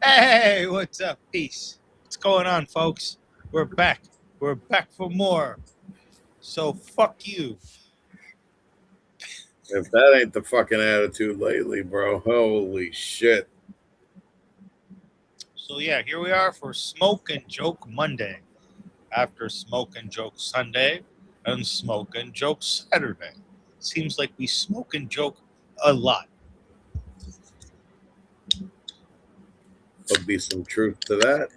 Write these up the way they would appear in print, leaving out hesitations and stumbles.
Hey, what's up? Peace. What's going on, folks? We're back. We're back for more. So fuck you. If that ain't the fucking attitude lately, bro, holy shit. So yeah, here we are for Smoke and Joke Monday. After Smoke and Joke Sunday and Smoke and Joke Saturday. Seems like we smoke and joke a lot. There'll be some truth to that.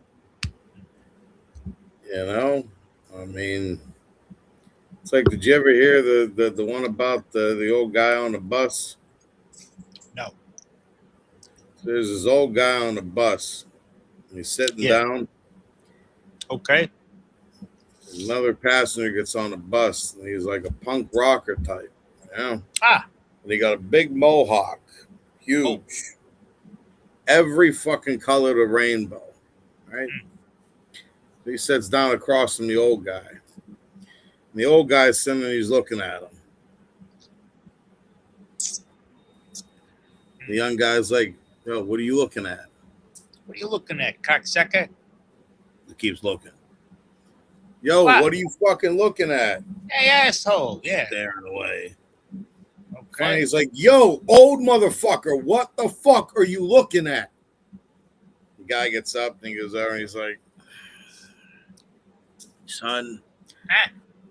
You know? I mean, it's like, did you ever hear the one about the old guy on the bus? No. There's this old guy on the bus. And he's sitting down. Okay. Another passenger gets on the bus, and he's like a punk rocker type. Yeah. And he got a big mohawk. Huge. Oh. Every fucking color of the rainbow. Right? So he sits down across from the old guy. And the old guy's sitting and he's looking at him. The young guy's like, yo, what are you looking at? What are you looking at, cocksucker? He keeps looking. Yo, what are you fucking looking at? Hey, asshole. Yeah. Staring away. Okay. Finally, he's like, yo, old motherfucker, what the fuck are you looking at? The guy gets up and he goes over and he's like, son,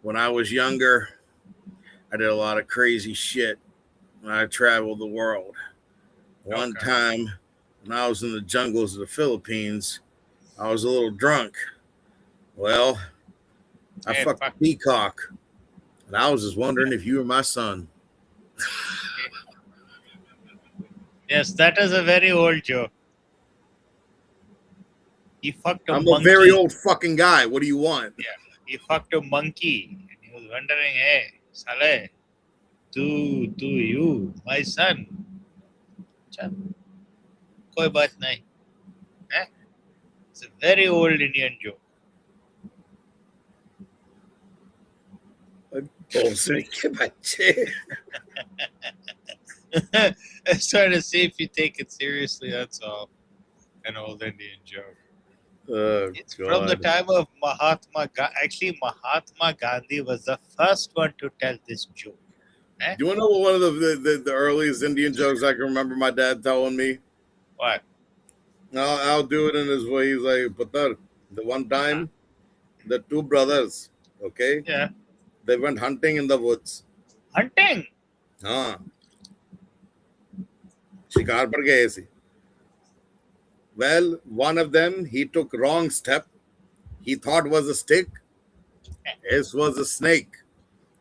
when I was younger, I did a lot of crazy shit when I traveled the world. One time, when I was in the jungles of the Philippines, I was a little drunk. Well, I fucked a peacock, and I was just wondering if you were my son. Yes, that is a very old joke. He fucked a monkey. I'm a very old fucking guy. What do you want? Yeah, he fucked a monkey, and he was wondering, hey, Saleh, to you, my son. Koi baat nahi. It's a very old Indian joke. I was trying to see if you take it seriously, that's all. An old Indian joke. It's from the time of Mahatma Gandhi. Actually, Mahatma Gandhi was the first one to tell this joke. Do you want to know one of the earliest Indian jokes I can remember my dad telling me? What? I'll do it in his way. He's like, Putter, the one time, the two brothers, okay? Yeah. They went hunting in the woods. Hunting? हाँ. शिकार पर गए थे. Well, one of them, he took wrong step. He thought was a stick. It was a snake.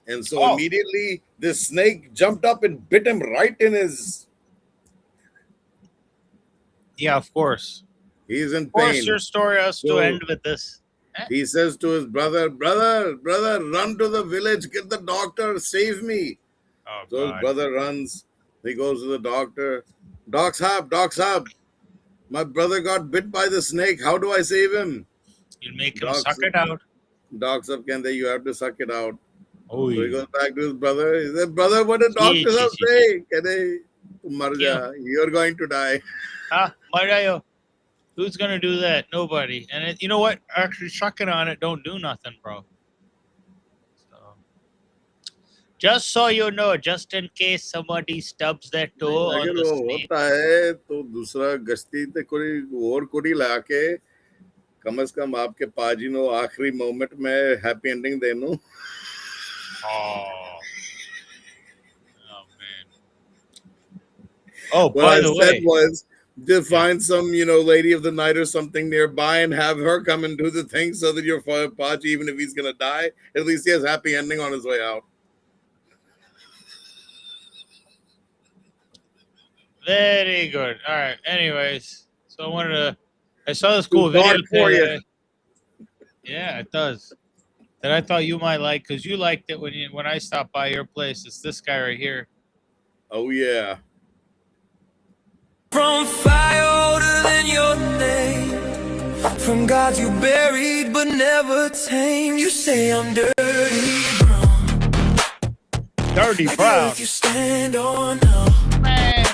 And so immediately this snake jumped up and bit him right in his... Yeah, of course. He's in pain. Of course your story has to end with this. He says to his brother, brother, run to the village, get the doctor, save me. Oh, so his brother runs. He goes to the doctor. Doc Saab, my brother got bit by the snake. How do I save him? You make him suck it out. Doc Saab can you have to suck it out. Oh, so he goes back to his brother. He said, brother, what did Doctor Saab say? You're going to die. Mar Who's going to do that? Nobody. And you know what? Actually, sucking on it don't do nothing, bro. So, just so you know, just in case somebody stubs their toe on the snake. होता है तो दूसरा गश्ती ते कोई और कोड़ी लाके कम से कम आपके पाजी नो आखिरी मोमेंट में हैप्पी एंडिंग देनो. Oh man. Oh, what by I the said way, was to find some, lady of the night or something nearby and have her come and do the thing so that your Pachi, even if he's going to die, at least he has happy ending on his way out. Very good. All right. Anyways, so I saw this cool video today. Yeah, it does. That I thought you might like because you liked it when I stopped by your place. It's this guy right here. Oh, yeah. From fire older than your name, from God you buried but never tamed. You say I'm dirty brown. Dirty brown. If you stand on now, man,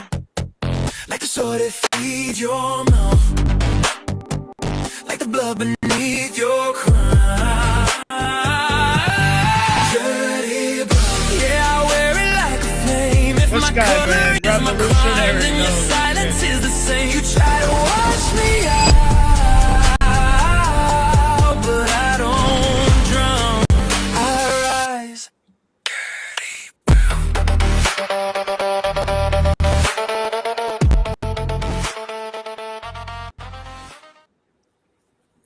like the sword that feeds your mouth. blood beneath your crime. Dirty brown. Yeah, I wear it like a flame. If This my guy, color man, is my crime, revolutionary. then your No, silence shit. is the same. You try to wash me out, but I don't drown. I rise.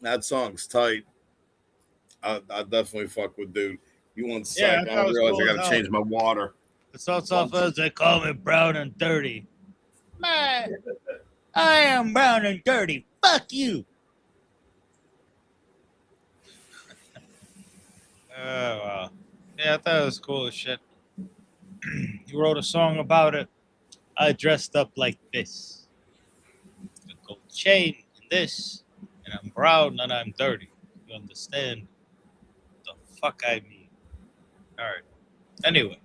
That song's tight. I definitely fuck with dude. You want Sach? Yeah, I I thought it was realize cool I as gotta hell. change my water. It starts off as they call me brown and dirty. Man, I am brown and dirty. Fuck you. Oh, wow. Yeah, I thought it was cool as shit. He wrote a song about it. I dressed up like this. A gold chain and this. And I'm brown and I'm dirty. You understand the fuck I mean? All right. Anyways.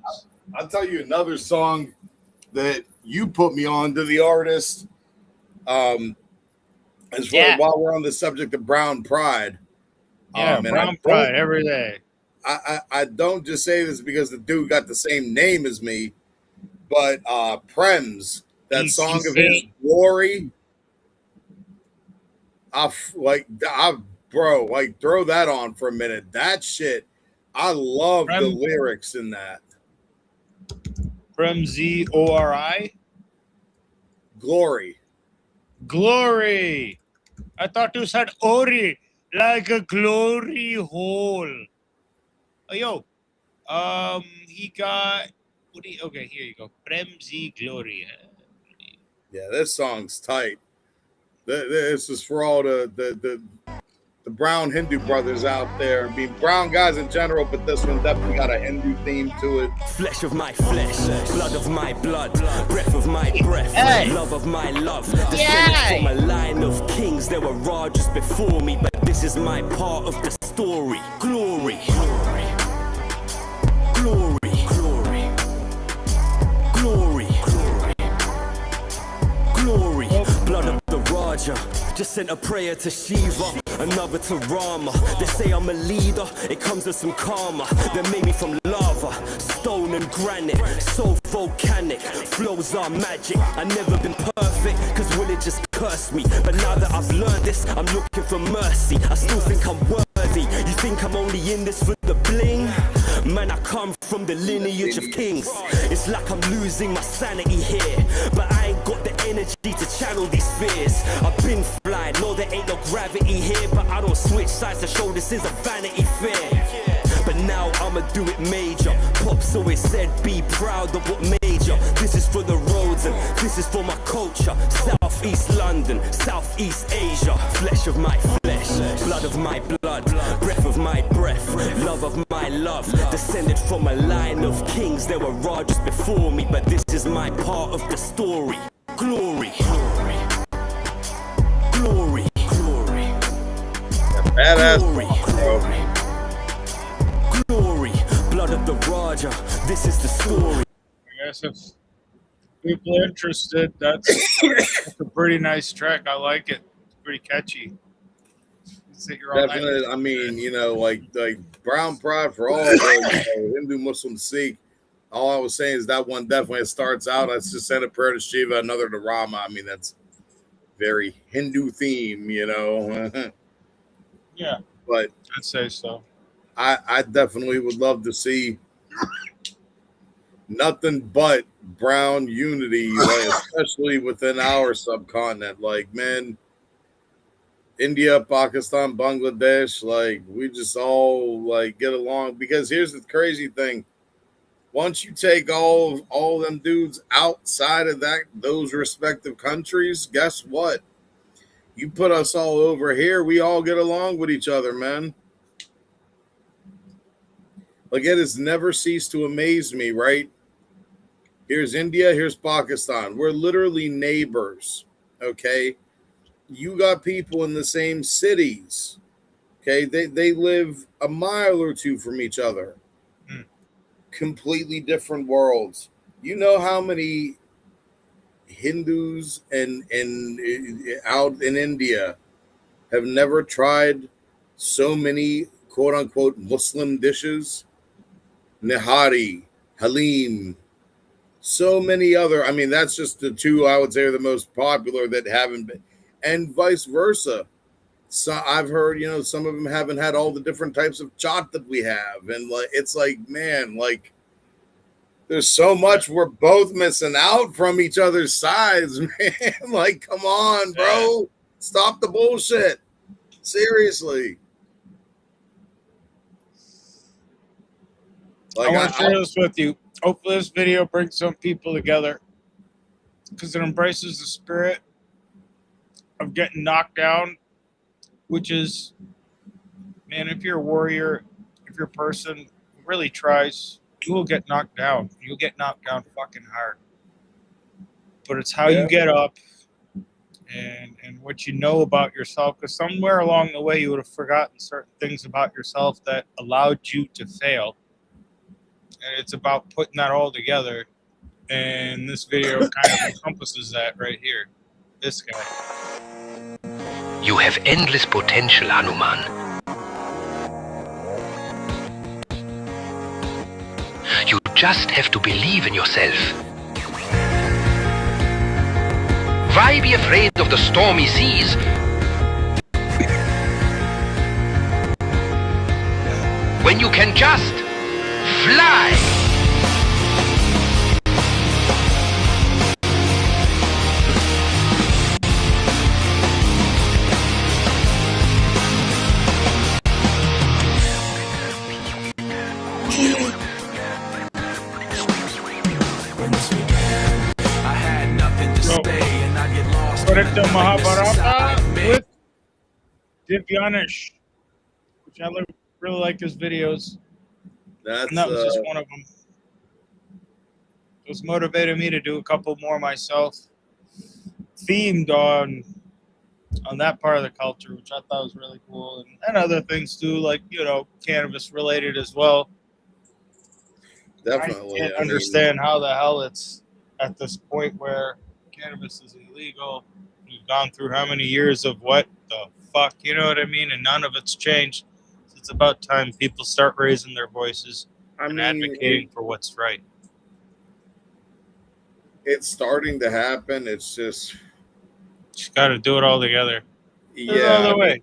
I'll tell you another song that you put me on to the artist. As well, while we're on the subject of brown pride. Yeah, and brown pride every day. I don't just say this because the dude got the same name as me, but Prems, that song of his, Glory. Bro, like throw that on for a minute. That shit, I love the lyrics in that. Prem Zori. Glory. Glory. I thought you said Ori, like a glory hole. Oh, yo. He got. Okay, here you go. Prem Z Glory. Yeah, this song's tight. This is for all the brown Hindu brothers out there. I mean, brown guys in general, but this one definitely got a Hindu theme to it. Flesh of my flesh, blood of my blood, breath of my breath, love of my love. Descended from a line of kings. There were Rajas before me, but this is my part of the story. Glory, glory, glory, glory, glory, glory, glory. Blood of the Raja. Just sent a prayer to Shiva, another to Rama. They say I'm a leader, it comes with some karma. They made me from lava, stone and granite, so volcanic. Flows are magic. I never been perfect, cause religion just cursed me. But now that I've learned this, I'm looking for mercy. I still think I'm worthy. You think I'm only in this for the bling? Man, I come from the lineage of kings. It's like I'm losing my sanity here, but I ain't got the energy to channel these fears. I've been flying, no there ain't no gravity here, but I don't switch sides to show this is a vanity fair. But now I'ma do it major. Pops always said be proud of what major. This is for the roads and this is for my culture. Southeast London, Southeast Asia. Flesh of my flesh, blood of my blood, breath of my breath, love of my love. Descended from a line of kings. There were Rajas before me, but this is my part of the story. Glory, glory, glory, glory. Badass, glory, glory, blood of the Raja. This is the story. I guess if people are interested, that's a pretty nice track. I like it. It's pretty catchy. Definitely. I mean, you know, like brown pride for all the Hindu, Muslim, Sikh. All I was saying is that one definitely starts out. Let's just send a prayer to Shiva, another to Rama. I mean, that's very Hindu theme, you know. Yeah, but I'd say so. I definitely would love to see nothing but brown unity, like, especially within our subcontinent. Like, man, India, Pakistan, Bangladesh, like, we just all like get along. Because here's the crazy thing: once you take all them dudes outside of those respective countries, guess what? You put us all over here, we all get along with each other, man. Like, it has never ceased to amaze me, right? Here's India, here's Pakistan. We're literally neighbors, okay? You got people in the same cities, okay? They live a mile or two from each other. Completely different worlds. You know how many Hindus and out in India have never tried so many quote unquote Muslim dishes. Nihari, Halim, so many other. I mean, that's just the two I would say are the most popular that haven't been, and vice versa. So I've heard, some of them haven't had all the different types of chaat that we have, and like it's like, man, like there's so much we're both missing out from each other's sides, man. Like, come on, bro, stop the bullshit. Seriously. I want to share this with you. Hopefully this video brings some people together because it embraces the spirit of getting knocked down, which is, man, if you're a warrior, if you're a person who really tries, you will get knocked down. You'll get knocked down fucking hard. But it's how you get up and what you know about yourself, because somewhere along the way you would have forgotten certain things about yourself that allowed you to fail. And it's about putting that all together. And this video kind of encompasses that right here. This guy. You have endless potential, Hanuman. You just have to believe in yourself. Why be afraid of the stormy seas? When you can just fly! Put it to Mahabharata with Divyanesh, which I really like his videos. And that was just one of them. It was motivated me to do a couple more myself, themed on that part of the culture, which I thought was really cool, and other things too, like cannabis related as well. Definitely. I can't understand how the hell it's at this point where cannabis is illegal. We've gone through how many years of what the fuck, you know what I mean? And none of it's changed. So it's about time people start raising their voices and advocating for what's right. It's starting to happen. It's just got to do it all together. There's no other way.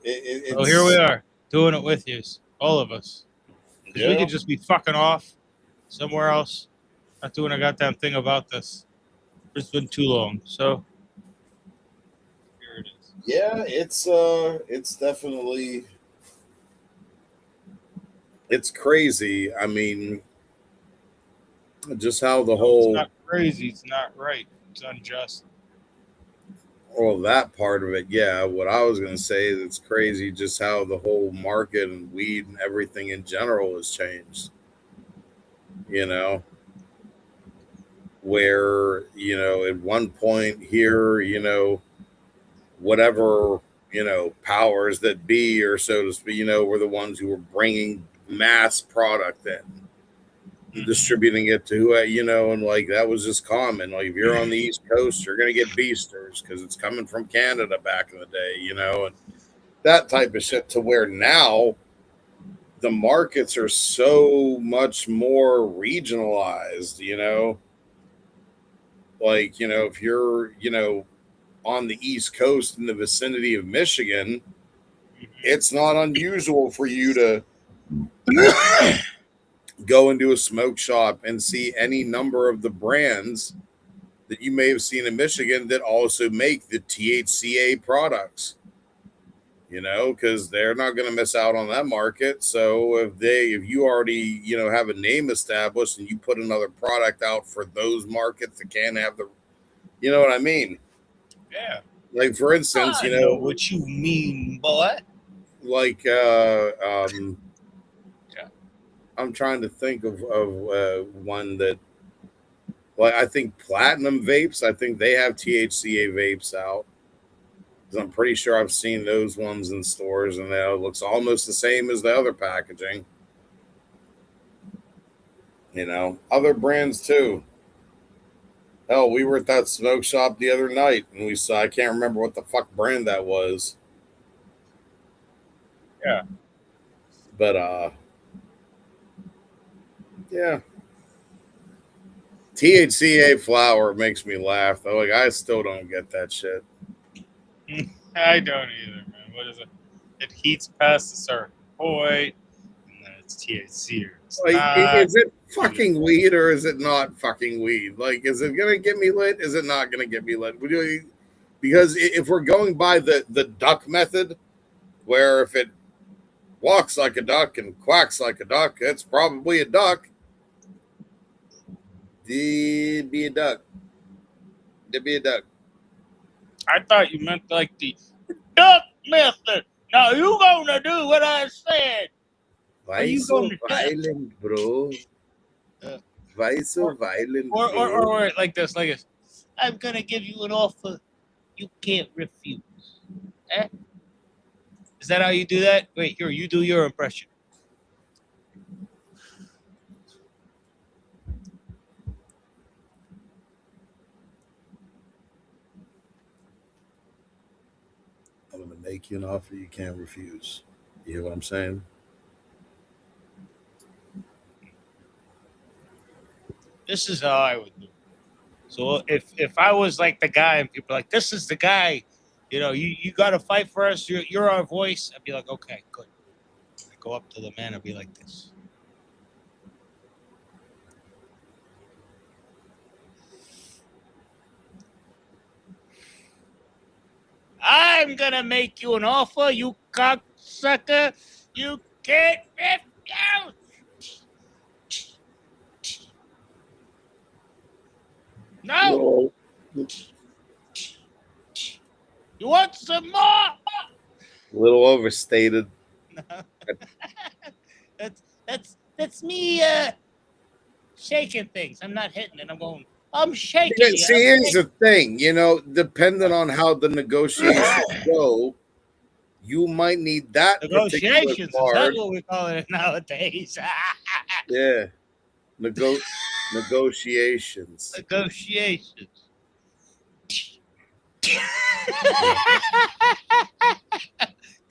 So here we are, doing it with you, all of us. Because we could just be fucking off somewhere else, not doing a goddamn thing about this. It's been too long, so here it is. Yeah, it's definitely, it's crazy. I mean, just how the whole, it's not crazy, it's not right, it's unjust. Well, that part of it, yeah. What I was gonna say is it's crazy just how the whole market and weed and everything in general has changed. Where, at one point here, whatever, powers that be, or so to speak, were the ones who were bringing mass product in, distributing it to, and like that was just common. Like if you're on the East Coast, you're going to get beasters because it's coming from Canada back in the day, and that type of shit, to where now the markets are so much more regionalized, like, if you're, on the East Coast in the vicinity of Michigan, it's not unusual for you to go into a smoke shop and see any number of the brands that you may have seen in Michigan that also make the THCA products, because they're not going to miss out on that market. So if you already, have a name established and you put another product out for those markets that can't have the, you know what I mean? Yeah. Like for instance, I know what you mean, boy. Like yeah. I'm trying to think of one that, like, I think Platinum Vapes, I think they have THCA vapes out. I'm pretty sure I've seen those ones in stores, and it looks almost the same as the other packaging. Other brands too. Hell, we were at that smoke shop the other night, and we saw, I can't remember what the fuck brand that was, Yeah. But yeah. THCA flower makes me laugh though. Like I still don't get that shit. I don't either, man. What is it? It heats past a certain point, and then it's THC or it's Like, not. is it fucking weed or is it not fucking weed? Like, is it gonna get me lit? Is it not gonna get me lit? Because if we're going by the duck method, where if it walks like a duck and quacks like a duck, it's probably a duck. Did be a duck. Did be a duck. I thought you meant like the duck method. Now you gonna do what I said. Why you so going to duck? violent, bro? Why so violent, Or like this, like this. I'm gonna give you an offer you can't refuse. Eh? Is that how you do that? Wait, here, you do your impression. I'm gonna make you an offer you can't refuse. You hear what I'm saying? This is how I would do it. So if I was like the guy and people are like, this is the guy, you got to fight for us. You're our voice. I'd be like, okay, good. I go up to the man and be like this. I'm going to make you an offer, you cocksucker. You can't refuse. No. You want some more? A little overstated. That's me shaking things. I'm not hitting it. I'm shaking. See, here's the thing, depending on how the negotiations go, you might need that. Negotiations, that's what we call it nowadays. Yeah. Negotiations. Negotiations.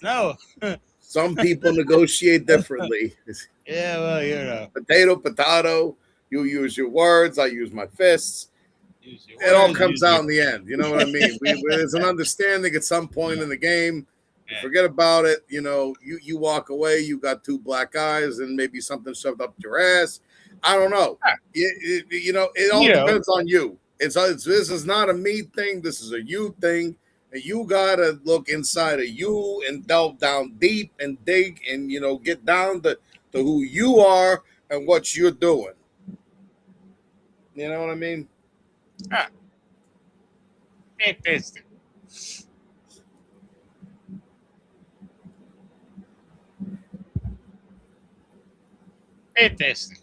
No. Some people negotiate differently. Yeah, well, Potato. You use your words. I use my fists. It all comes out in the end. You know what I mean? There's an understanding at some point in the game. You forget about it. You walk away. You got two black eyes and maybe something shoved up your ass. I don't know. It all depends on you. This is not a me thing. This is a you thing. And you gotta look inside of you and delve down deep and dig and get down to who you are and what you're doing. You know what I mean? Fantastic. Fantastic.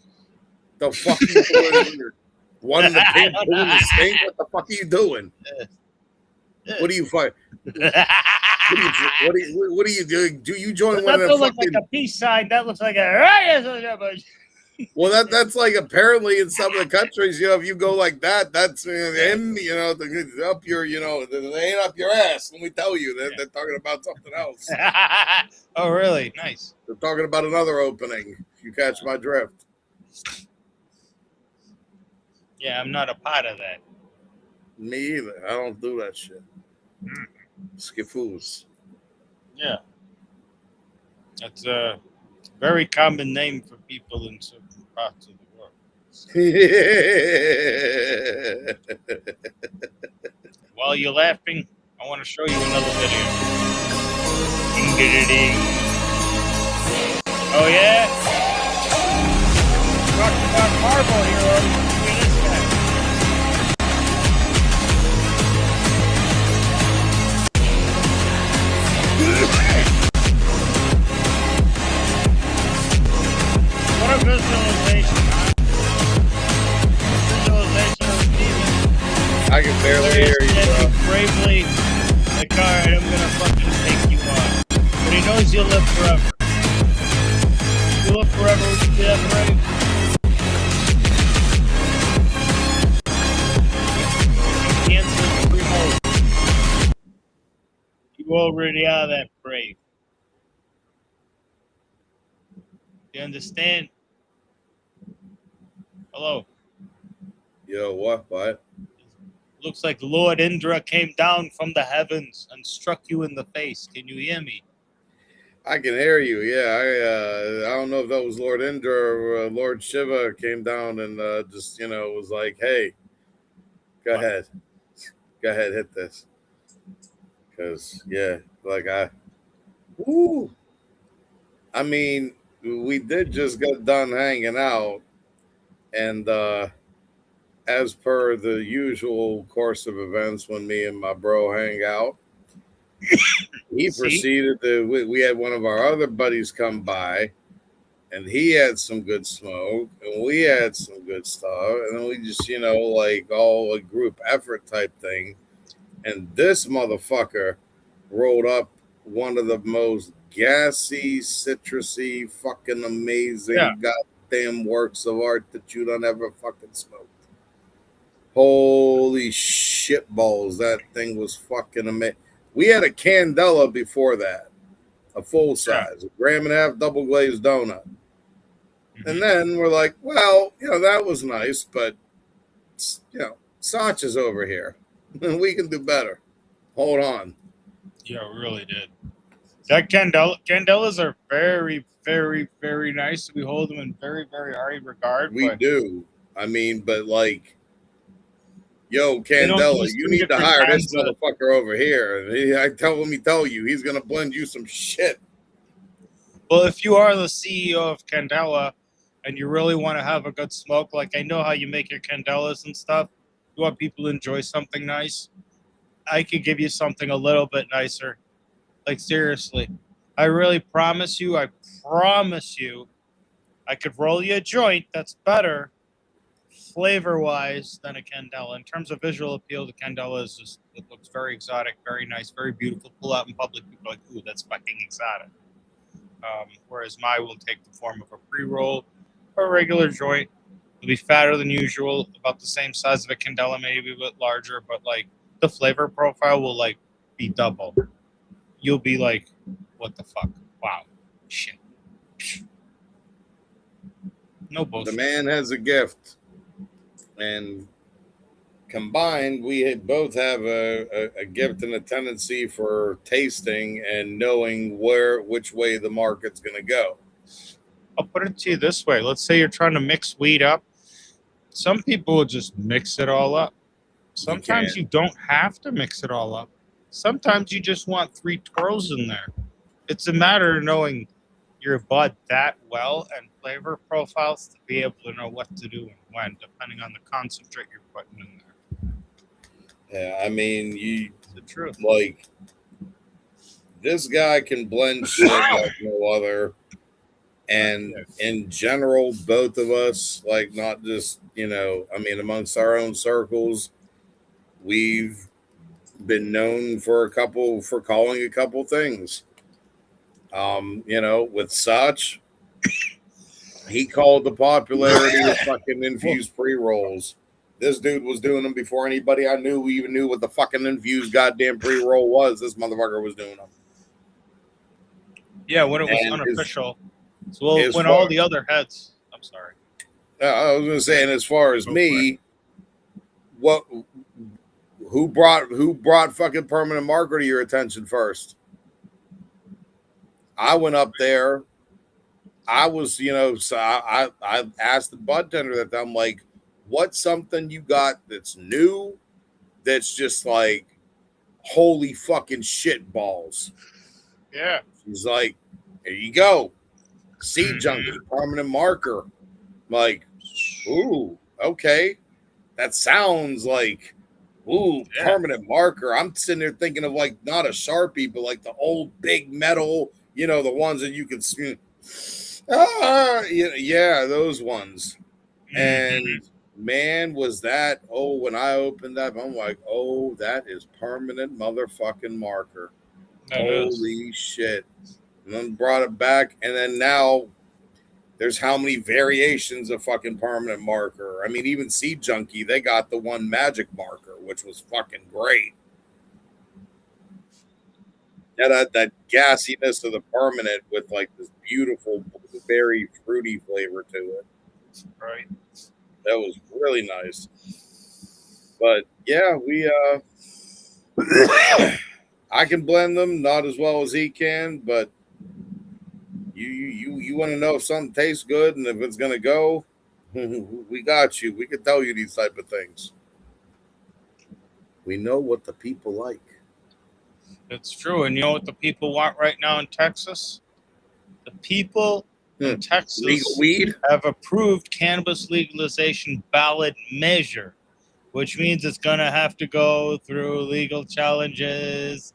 The fuck are you doing? One in the pink, two in the stink? What the fuck are you doing? What are you fighting? What are you doing? Do you join one of them? That looks like a peace sign. That looks like a. Well, that's like apparently in some of the countries, if you go like that, that's him. Up your, they ain't up your ass. Let me tell you, they're talking about something else. Oh, really? Nice. They're talking about another opening. If you catch my drift. Yeah, I'm not a part of that. Me either. I don't do that shit. Skifoos. Yeah. That's a very common name for people in certain parts of the world. While you're laughing, I want to show you another video. Ding-ding-ding. Oh, yeah? Talking about Marvel heroes. Look at this guy. What a visualization, huh? Visualization of Steven. I can barely hear you, bro. Bravely in the car, and I'm gonna fucking take you on. But he knows you'll live forever. You live forever, would you do that, right? Cancer, Primo. You already are that brave. You understand? Hello. Yo, what? Looks like Lord Indra came down from the heavens and struck you in the face. Can you hear me? I can hear you. Yeah, I don't know if that was Lord Indra or Lord Shiva came down and just was like, "Hey, go ahead, hit this." Because woo. I mean, we did just get done hanging out, and as per the usual course of events, when me and my bro hang out, he See? proceeded to. We had one of our other buddies come by, and he had some good smoke, and we had some good stuff, and then we just, like all a group effort type thing. And this motherfucker rolled up one of the most gassy, citrusy, fucking amazing goddamn works of art that you don't ever fucking smoked. Holy shit balls, that thing was fucking amazing. We had a Candela before that, a full size, 1.5 gram double glazed donut. And then we're like, well, that was nice, but Sach is over here. We can do better. Hold on. Yeah, we really did. That Candelas are very, very, very nice. We hold them in very, very high regard. We do. I mean, but like, yo, Candela, you need to different hire this kinds of- motherfucker over here. Let me tell you, he's gonna blend you some shit. Well, if you are the CEO of Candela and you really want to have a good smoke, like I know how you make your Candelas and stuff, you want people to enjoy something nice, I could give you something a little bit nicer. Like, seriously. I really promise you, I could roll you a joint that's better flavor-wise than a Candela. In terms of visual appeal, the Candela is just, it looks very exotic, very nice, very beautiful. Pull out in public, people are like, ooh, that's fucking exotic. Whereas mine will take the form of a pre-roll or a regular joint. It'll be fatter than usual, about the same size of a Candela, maybe a bit larger, but like the flavor profile will like be double. You'll be like, what the fuck? Wow. Shit. No bullshit. The man has a gift. And combined, we both have a gift and a tendency for tasting and knowing which way the market's going to go. I'll put it to you this way. Let's say you're trying to mix weed up. Some people will just mix it all up. Sometimes you don't have to mix it all up. Sometimes you just want 3 twirls in there. It's a matter of knowing your bud that well and flavor profiles to be able to know what to do and when, depending on the concentrate you're putting in there. Yeah, I mean, It's the truth. Like, this guy can blend shit like no other. And in general, both of us, like, not just, amongst our own circles, we've been known for calling a couple things. With Sach, he called the popularity of fucking infused pre-rolls. This dude was doing them before anybody I knew even knew what the fucking infused goddamn pre-roll was. This motherfucker was doing them. Yeah, when it was unofficial. When all the other heads. I'm sorry. I was gonna say, and as far as me, who brought fucking permanent marker to your attention first? I went up there. I was, so I asked the bud tender that I'm like, what's something you got that's new, that's just like, holy fucking shit balls. Yeah. She's like, here you go. Seed junkie, permanent marker. I'm like, ooh, okay. That sounds like, permanent marker. I'm sitting there thinking of like, not a Sharpie, but like the old big metal, the ones that you can see. Yeah, those ones. And man, was that, when I opened up, I'm like, that is permanent motherfucking marker. Holy shit. And then brought it back, and then now there's how many variations of fucking permanent marker. I mean, even Seed Junkie, they got the one magic marker, which was fucking great. Yeah, that gassiness of the permanent with like this beautiful a very fruity flavor to it. Right. That was really nice. But yeah, I can blend them, not as well as he can, but you want to know if something tastes good and if it's gonna go, we got you. We can tell you these type of things. We know what the people like. It's true. And you know what the people want right now in Texas? The people in Texas Legal weed? have approved cannabis legalization ballot measure, which means it's going to have to go through legal challenges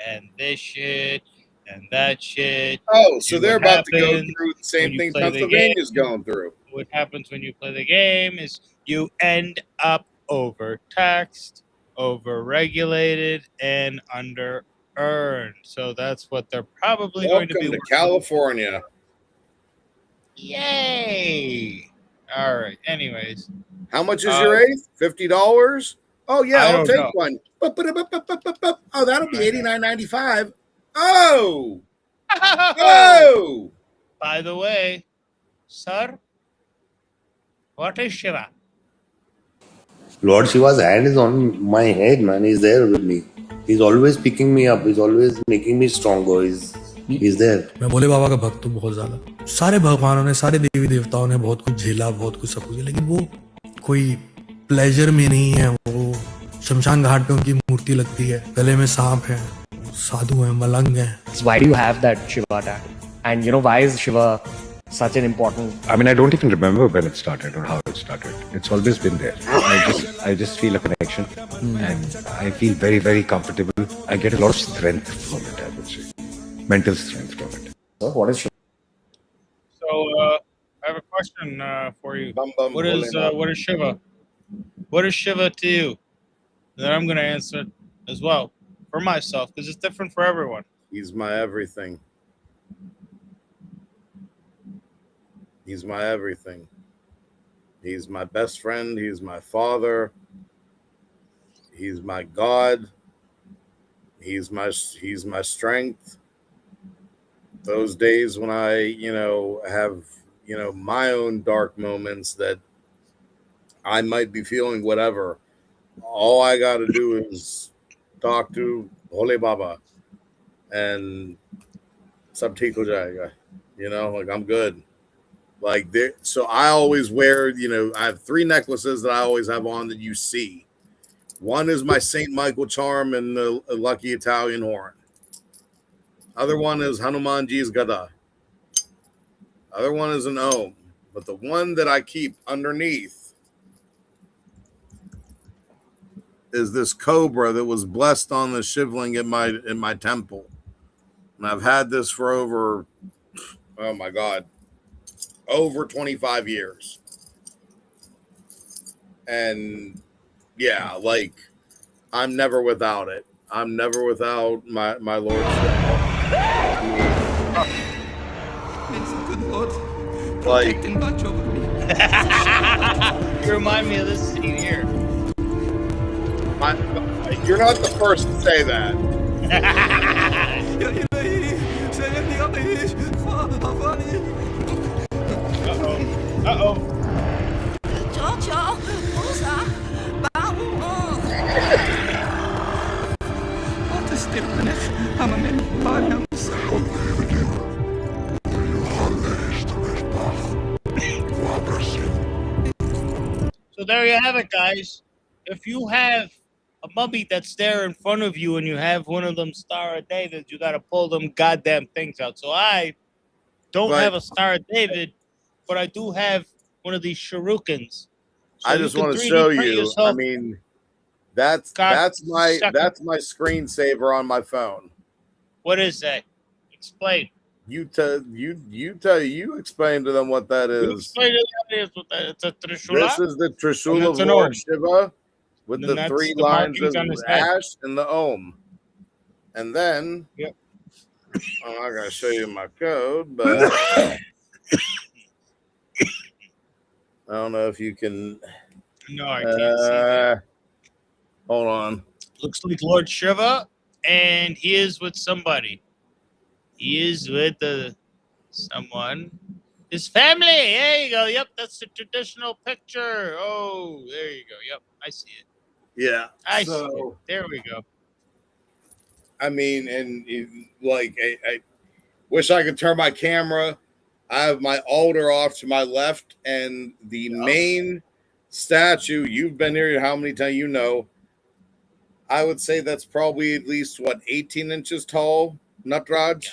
and this shit and that shit. Oh, so And they're what about to go happens through the when same you thing play the game- Pennsylvania's going through. What happens when you play the game is you end up overtaxed, overregulated, and under earned. So that's what they're probably going to be Welcome to working. California. Yay! All right. Anyways, How much is your eighth? $50? Oh yeah, I I'll don't take know. one. Oh, that'll be $89.95. Oh, oh. By the way, sir, what is Shiva? Lord Shiva's hand is on my head, man. He's there with me. He's always picking me up. He's always making me stronger. He's there. मैं भोले बाबा का भक्त हूँ बहुत ज्यादा. सारे भगवानों ने, सारे देवी देवताओं ने बहुत कुछ झेला, बहुत कुछ सब कुछ, लेकिन वो कोई प्लेजर में नहीं है. वो शमशान घाट पे उनकी मूर्ति लगती है, गले में सांप है, साधु है, मलंग है. So why do you have that Shiva tag? And you know, why is Shiva such an important? I mean, I don't even remember when it started or how it started. It's always been there. I just feel a connection, and I feel very, very comfortable. I get a lot of strength from it, I would say. Mental strength from it. So what is Shiva? So I have a question for you. What is Shiva? What is Shiva to you? Then I'm going to answer it as well for myself because it's different for everyone. He's my everything. He's my everything. He's my best friend. He's my father. He's my God. He's my strength. Those days when I, have, my own dark moments that I might be feeling whatever. All I got to do is talk to Hole Baba and Sab theek ho jayega. Like I'm good. Like there, so I always wear, I have 3 necklaces that I always have on that you see. One is my St. Michael charm and the lucky Italian horn. Other one is Hanumanji's Gada. Other one is an Om. But the one that I keep underneath is this cobra that was blessed on the shivling in my temple. And I've had this for over, oh my God, over 25 years. And yeah, like I'm never without it. I'm never without my lordship. It's a good Lord. Like, Protect and watch over me. You remind me of this scene here. You're not the first to say that. يا إلهي سيدني أعيش فأفاني. Uh-oh. وتستقبلك أمام البارية. So there you have it, guys. If you have a mummy that's there in front of you and you have one of them Star of David, you got to pull them goddamn things out. So I don't have a Star of David, but I do have one of these shurikens. So I just you can want to 3D show print you. yourself- I mean, that's my screensaver on my phone. What is that? Explain. You explain to them what that You is. explain to them what that is. It's a Trishula. This is the Trishula And of it's an Lord Om. Shiva with And the that's 3 the lines markings of on his head. ash and the Om. And then, Yep. I'm not going to show you my code, but I don't know if you can. No, I can't see that. Hold on. Looks like Lord Shiva, and he is with somebody. He is with someone. His family. There you go. Yep, that's the traditional picture. Oh, there you go. Yep, I see it. Yeah. I see it. There we go. I mean, and like, I wish I could turn my camera. I have my altar off to my left, and the main statue. You've been here how many times? You know. I would say that's probably at least 18 inches tall. Natraj.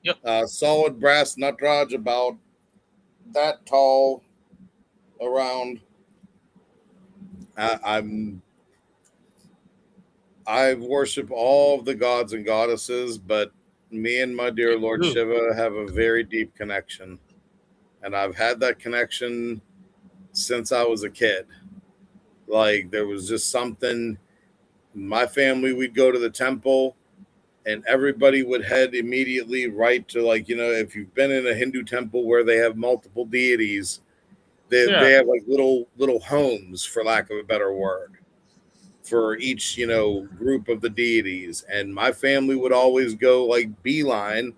Yeah. Yep. Solid brass Natraj, about that tall. Around. I worship all of the gods and goddesses, but me and my dear Lord Shiva have a very deep connection. And I've had that connection since I was a kid. Like, there was just something. My family, we'd go to the temple, and everybody would head immediately right to, like, you know, if you've been in a Hindu temple where they have multiple deities, they have like little homes, for lack of a better word, for each, you know, group of the deities. And my family would always go like beeline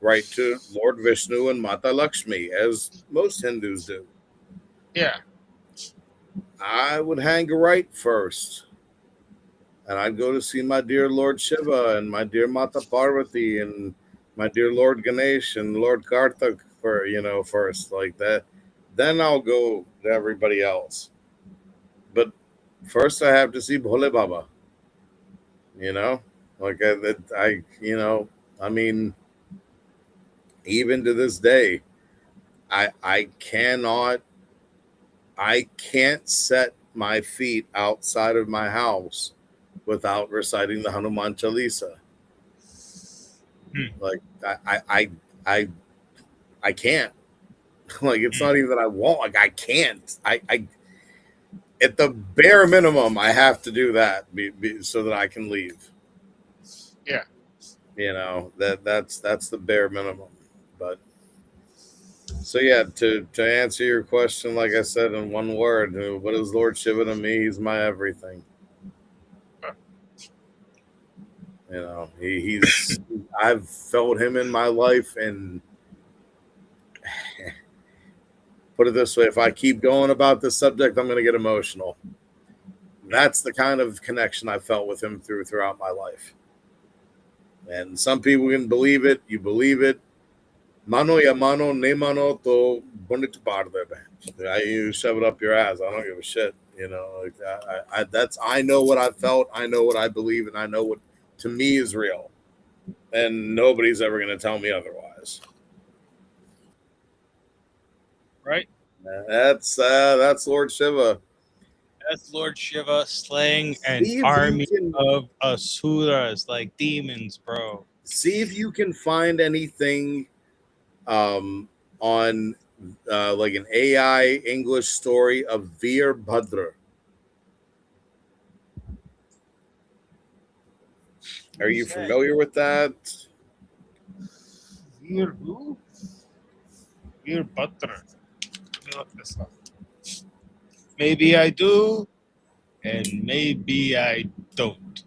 right to Lord Vishnu and Mata Lakshmi, as most Hindus do. Yeah. I would hang a right first. And I'd go to see my dear Lord Shiva and my dear Mata Parvati and my dear Lord Ganesh and Lord Karthik for, you know, first, like that. Then I'll go to everybody else. But first I have to see Bhole Baba. You know, like I you know, I mean, even to this day, I can't set my feet outside of my house without reciting the Hanuman Chalisa. Like I can't. Like, it's not even that I won't. Like, I can't. I at the bare minimum, I have to do that so that I can leave. Yeah. You know, that's the bare minimum. But so yeah, to answer your question, like I said in one word, what is Lord Shiva to me? He's my everything. You know, he's I've felt him in my life, and put it this way, if I keep going about this subject, I'm going to get emotional. That's the kind of connection I felt with him throughout my life. And some people can believe it. You believe it. Mano ya mano, ne mano to bunit parde. You shove it up your ass. I don't give a shit. You know, like I know what I felt. I know what I believe, and I know what to me is real. And nobody's ever going to tell me otherwise. Right. That's Lord Shiva. That's Lord Shiva slaying an army of asuras, like demons, bro. See if you can find anything on like an AI English story of Veer Bhadra. Are you familiar with that? Veer who? Veer Bhadra. Let me look this up. Maybe I do, and maybe I don't.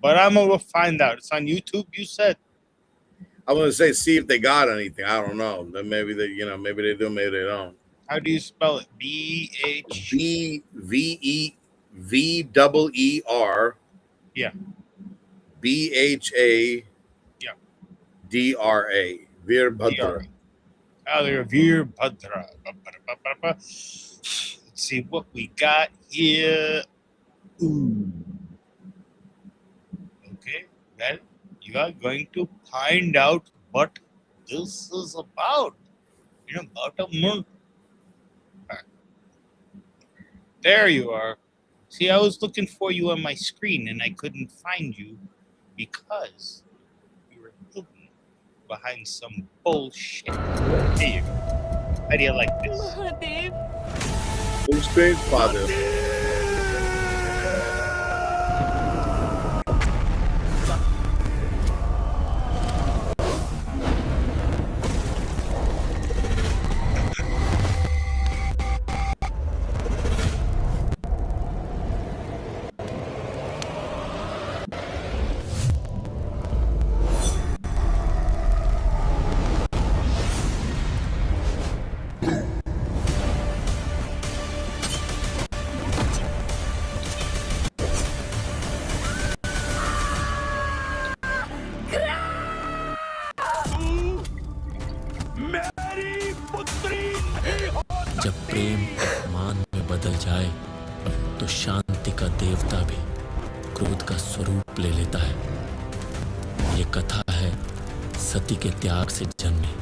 But I'm gonna find out. It's on YouTube, you said. I'm gonna say see if they got anything. I don't know. Then maybe they, you know, maybe they do, maybe they don't. How do you spell it? B-H V-E-R. Yeah. B-H-A. Yeah. D-R-A. Veer Bhadra. Veer Bhadra. Let's see what we got here. Ooh. Okay, well, you are going to find out what this is about in about a month. There you are. See, I was looking for you on my screen and I couldn't find you because you were hidden behind some bullshit. There you go. How do you like this? Full screen, father. जब प्रेम अपमान में बदल जाए तो शांति का देवता भी क्रोध का स्वरूप ले लेता है। ये कथा है सती के त्याग से जन्मे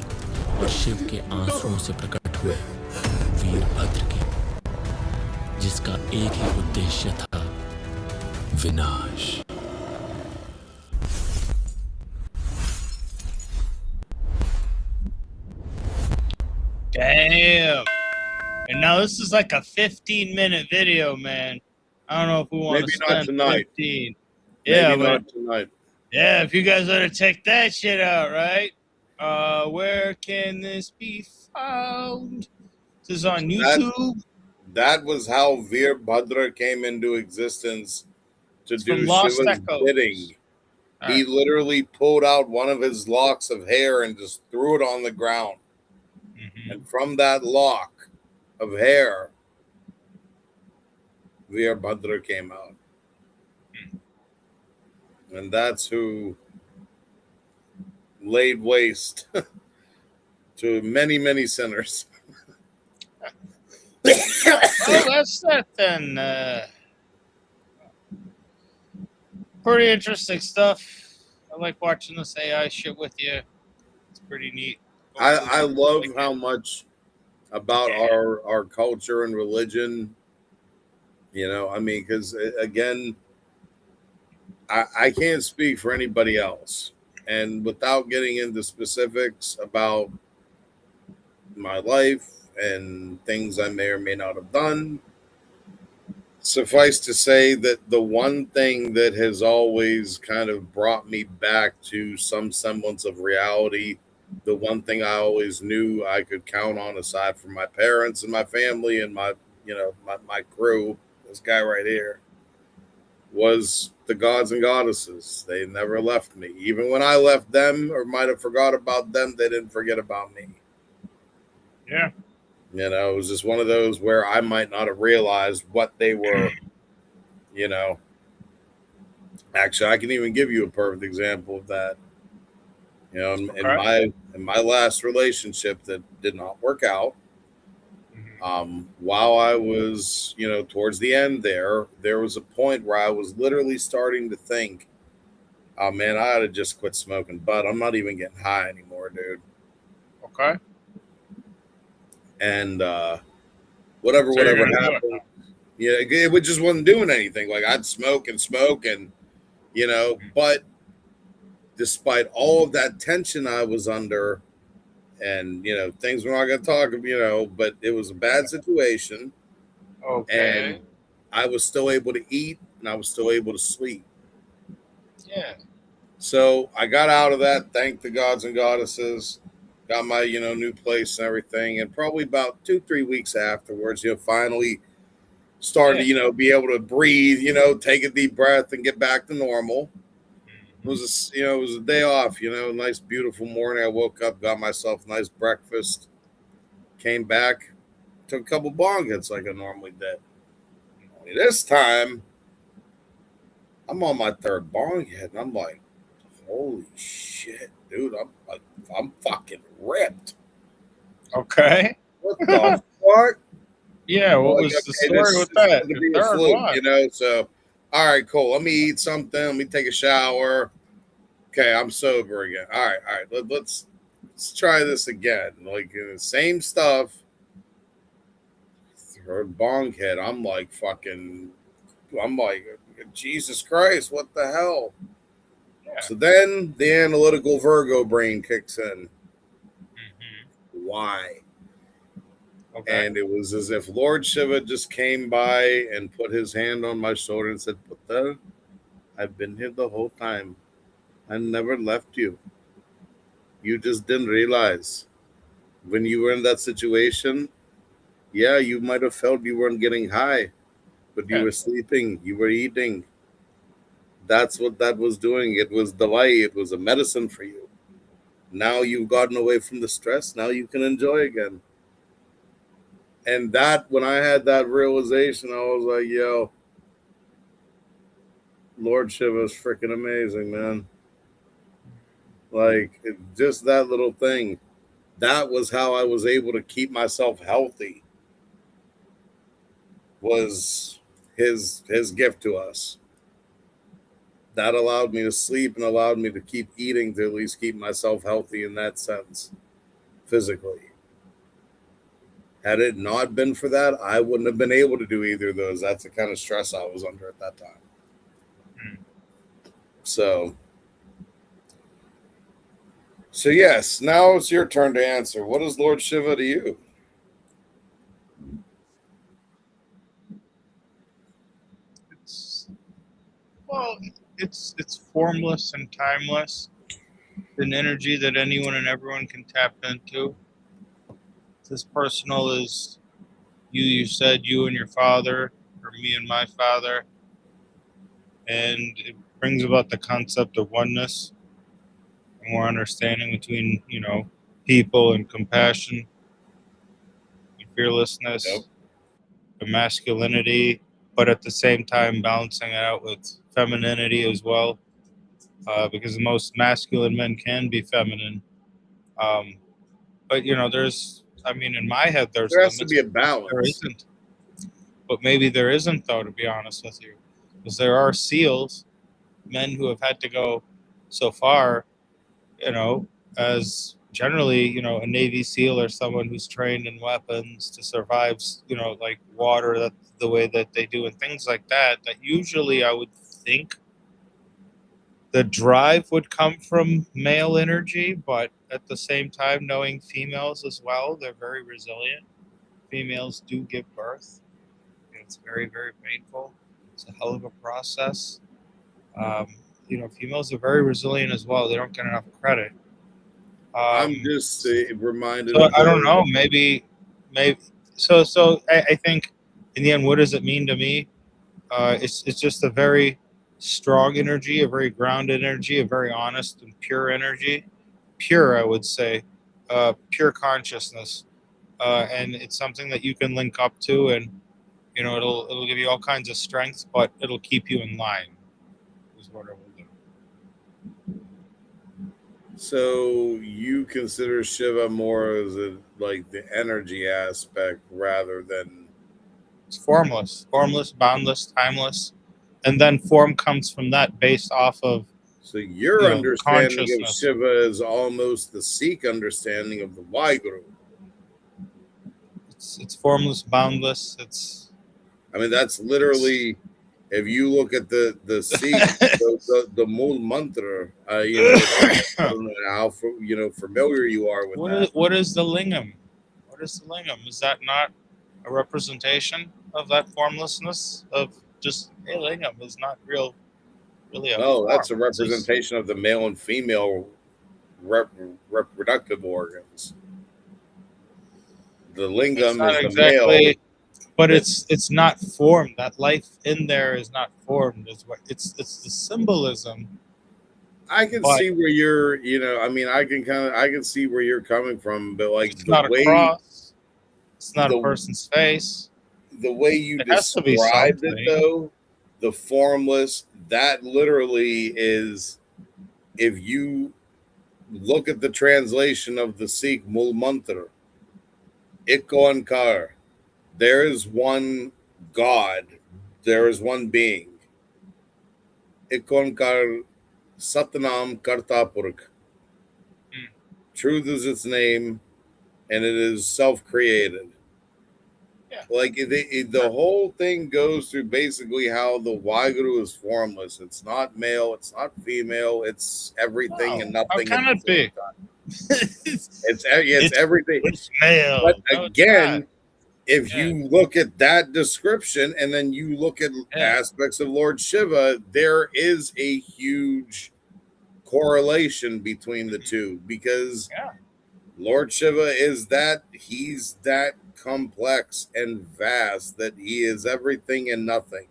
और शिव के आंसुओं से प्रकट हुए वीरभद्र की, जिसका एक ही उद्देश्य था, विनाश। Damn. And now this is like a 15-minute video, man. I don't know if we want Maybe to not spend tonight. 15. Yeah, Maybe but not tonight. yeah, if you guys want to check that shit out, right? Where can this be found? This is on YouTube. That was how Veerbhadra came into existence to It's do from Lost Shiva's Echoes. bidding. He literally pulled out one of his locks of hair and just threw it on the ground. And from that lock of hair, Veerbhadra came out. And that's who laid waste to many, many sinners. Well, that's that then. Pretty interesting stuff. I like watching this AI shit with you. It's pretty neat. I love how much about our culture and religion, you know, I mean, because again, I can't speak for anybody else. And without getting into specifics about my life and things I may or may not have done, suffice to say that the one thing that has always kind of brought me back to some semblance of reality, the one thing I always knew I could count on aside from my parents and my family and my, you know, my crew, this guy right here, was the gods and goddesses. They never left me. Even when I left them or might have forgot about them, they didn't forget about me. Yeah. You know, it was just one of those where I might not have realized what they were, you know. Actually, I can even give you a perfect example of that. You know, in my last relationship that did not work out, while I was, you know, towards the end there was a point where I was literally starting to think, oh man, I ought to just quit smoking, but I'm not even getting high anymore, dude. Okay. And whatever happened, yeah, it just wasn't doing anything. Like I'd smoke and you know, but despite all of that tension I was under, and you know, things we're not going to talk, you know, but it was a bad situation. Okay. And I was still able to eat and I was still able to sleep. Yeah. So I got out of that, thank the gods and goddesses, got my, you know, new place and everything. And probably about 2-3 weeks afterwards, you know, finally started to, you know, be able to breathe, you know, take a deep breath and get back to normal. It was it was a day off, you know, nice, beautiful morning. I woke up, got myself a nice breakfast, came back, took a couple bong hits like I normally did. Only this time, I'm on my third bong hit, and I'm like, holy shit, dude, I'm fucking ripped. Okay. What the fuck? Yeah, what was the story with that? This be a fluke, you know, so all right, cool. Let me eat something. Let me take a shower. Okay, I'm sober again. All right. Let's try this again. Like the same stuff. Third bong hit. I'm like, Jesus Christ, what the hell? Yeah. So then the analytical Virgo brain kicks in. Why? Okay. And it was as if Lord Shiva just came by and put his hand on my shoulder and said, Putter, I've been here the whole time. I never left you. You just didn't realize. When you were in that situation, yeah, you might have felt you weren't getting high, but you were sleeping, you were eating. That's what that was doing. It was dawai. It was a medicine for you. Now you've gotten away from the stress. Now you can enjoy again. And that, when I had that realization, I was like, yo, Lord Shiva is freaking amazing, man. Like, just that little thing. That was how I was able to keep myself healthy was his gift to us. That allowed me to sleep and allowed me to keep eating to at least keep myself healthy in that sense, physically. Had it not been for that, I wouldn't have been able to do either of those. That's the kind of stress I was under at that time. So yes, now it's your turn to answer. What is Lord Shiva to you? It's formless and timeless. An energy that anyone and everyone can tap into. It's as personal as you said, you and your father, or me and my father. And it brings about the concept of oneness and more understanding between, people, and compassion and fearlessness. Yep. And masculinity, but at the same time balancing it out with femininity as well. Because the most masculine men can be feminine. But in my head, there's There has limits. to be a There balance. isn't. But maybe there isn't, though, to be honest with you. Because there are SEALs, men who have had to go so far, as generally, a Navy SEAL or someone who's trained in weapons to survive, like water, that the way that they do and things like that, that usually I would think the drive would come from male energy, but at the same time, knowing females as well, they're very resilient. Females do give birth. It's very, very painful. It's a hell of a process. Females are very resilient as well. They don't get enough credit. I'm just reminded So of I don't know. Maybe. So I think in the end, what does it mean to me? It's just a very strong energy, a very grounded energy, a very honest and pure energy. Pure, I would say, pure consciousness, and it's something that you can link up to, and it'll give you all kinds of strength, but it'll keep you in line. Is what it will do. So you consider Shiva more as like the energy aspect rather than It's formless, boundless, timeless, and then form comes from that based off of. So your understanding of consciousness. Shiva is almost the Sikh understanding of the Waheguru. It's formless, boundless. That's literally, if you look at the Sikh, the Mool Mantra, I don't know how familiar you are with that. What is the lingam? What is the lingam? Is that not a representation of that formlessness of just lingam is not really a No, form. that's a representation of the male and female reproductive organs. The lingam is the male, but it's not formed. That life in there is not formed. Is what it's the symbolism. I can see where you're, I can see where you're coming from, but like it's not a cross. It's not a person's face. The way you described it, though, the formless, that literally is, if you look at the translation of the Sikh Mool Mantra, Ikonkar, there is one God, there is one being. Ikonkar Satnam Karta Purkh. Truth is its name, and it is self-created. Yeah. Like the whole thing goes through basically how the Waheguru is formless. It's not male, it's not female, it's everything and nothing. How can it be? It's everything. It's male. But again, if you look at that description and then you look at aspects of Lord Shiva, there is a huge correlation between the two, because Lord Shiva he's that complex and vast that he is everything and nothing.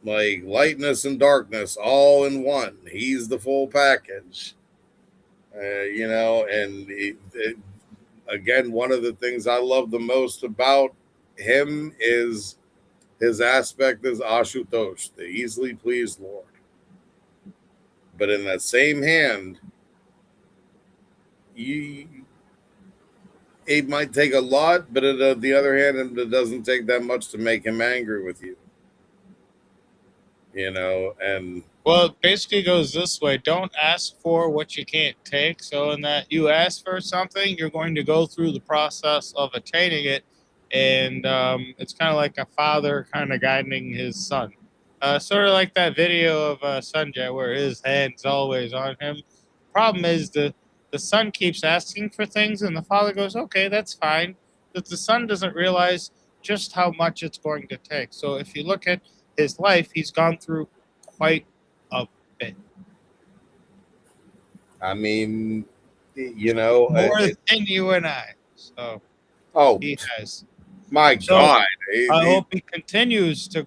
Like lightness and darkness all in one. He's the full package. Again, one of the things I love the most about him is his aspect as Ashutosh, the easily pleased Lord. But in that same hand, it might take a lot, but on the other hand, it doesn't take that much to make him angry with you. You know, and Well, it basically goes this way. Don't ask for what you can't take. So in that you ask for something, you're going to go through the process of attaining it. And it's kind of like a father kind of guiding his son. Sort of like that video of Sanjay where his hand's always on him. Problem is the son keeps asking for things and the father goes, okay, that's fine. But the son doesn't realize just how much it's going to take. So if you look at his life, he's gone through quite a bit. I mean, you know, More than you and I. So he has. My So God. I hope he continues to,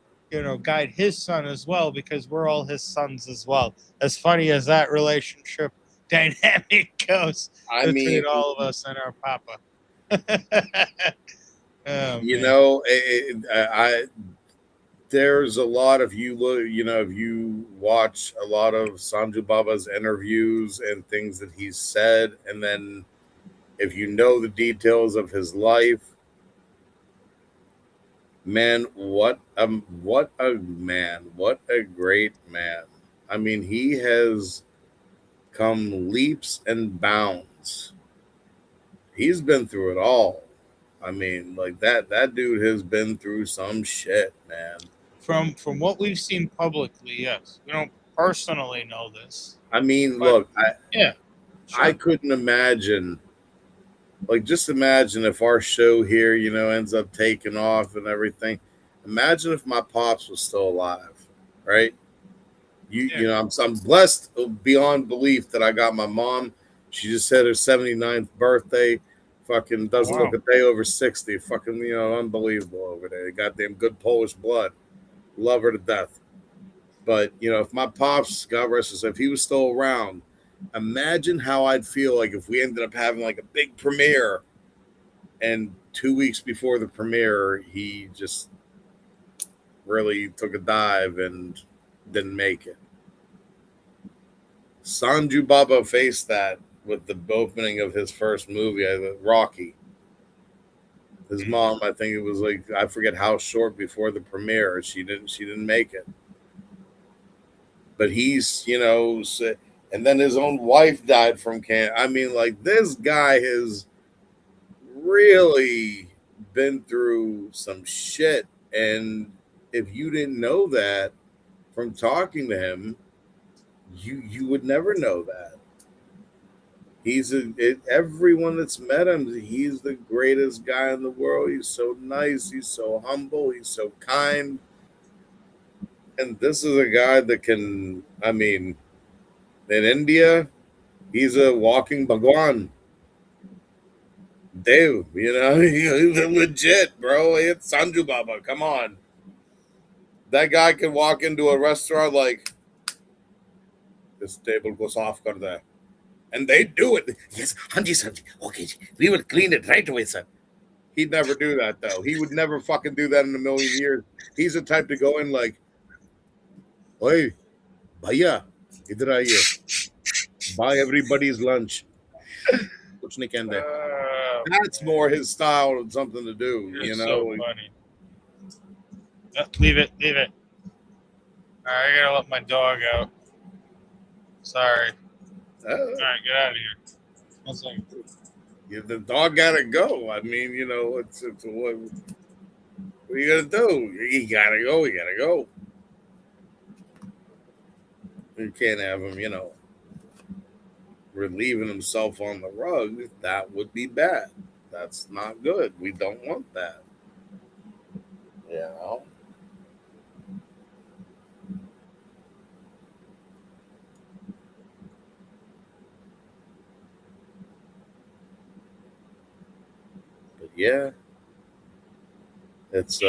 guide his son as well, because we're all his sons as well. As funny as that relationship dynamic goes between all of us and our papa. Oh, you man. know, there's a lot of if you watch a lot of Sanju Baba's interviews and things that he's said, and then if you know the details of his life, man, what a man, what a great man. I mean, he has come leaps and bounds. He's been through it all. I mean, like that dude has been through some shit, man. From what we've seen publicly, yes. We don't personally know this. I mean, But, look, yeah, sure. I couldn't imagine. Like, just imagine if our show here, ends up taking off and everything. Imagine if my pops was still alive, right? I'm blessed beyond belief that I got my mom. She just had her 79th birthday. Fucking doesn't look a day over 60. Fucking, unbelievable over there. Goddamn good Polish blood. Love her to death. But, if my pops, God rest his soul, if he was still around, imagine how I'd feel like if we ended up having like a big premiere and 2 weeks before the premiere, he just really took a dive and didn't make it. Sanju Baba faced that with the opening of his first movie, Rocky. His mom, I think it was like, I forget how short before the premiere, she didn't make it. But he's, and then his own wife died from cancer. I mean, like, this guy has really been through some shit. And if you didn't know that from talking to him, you would never know that. Everyone that's met him, he's the greatest guy in the world. He's so nice. He's so humble. He's so kind. And this is a guy that can, I mean, in India, he's a walking Bhagwan. Dev, he's legit, bro. It's Sanju Baba. Come on. That guy can walk into a restaurant like, this table goes off kar there. And they do it. Yes, Hanji, Sanji. Okay, we will clean it right away, sir. He'd never do that, though. He would never fucking do that in a million years. He's the type to go in like, Oi, bhaiya, idhar aiye. Buy everybody's lunch. That's more his style and something to do, So funny. Leave it. All right, I gotta let my dog out. Sorry. All right, get out of here. 1 second. The dog gotta go. I mean, it's what are you gonna do? He gotta go. He gotta go. You can't have him, relieving himself on the rug. That would be bad. That's not good. We don't want that. But yeah, it's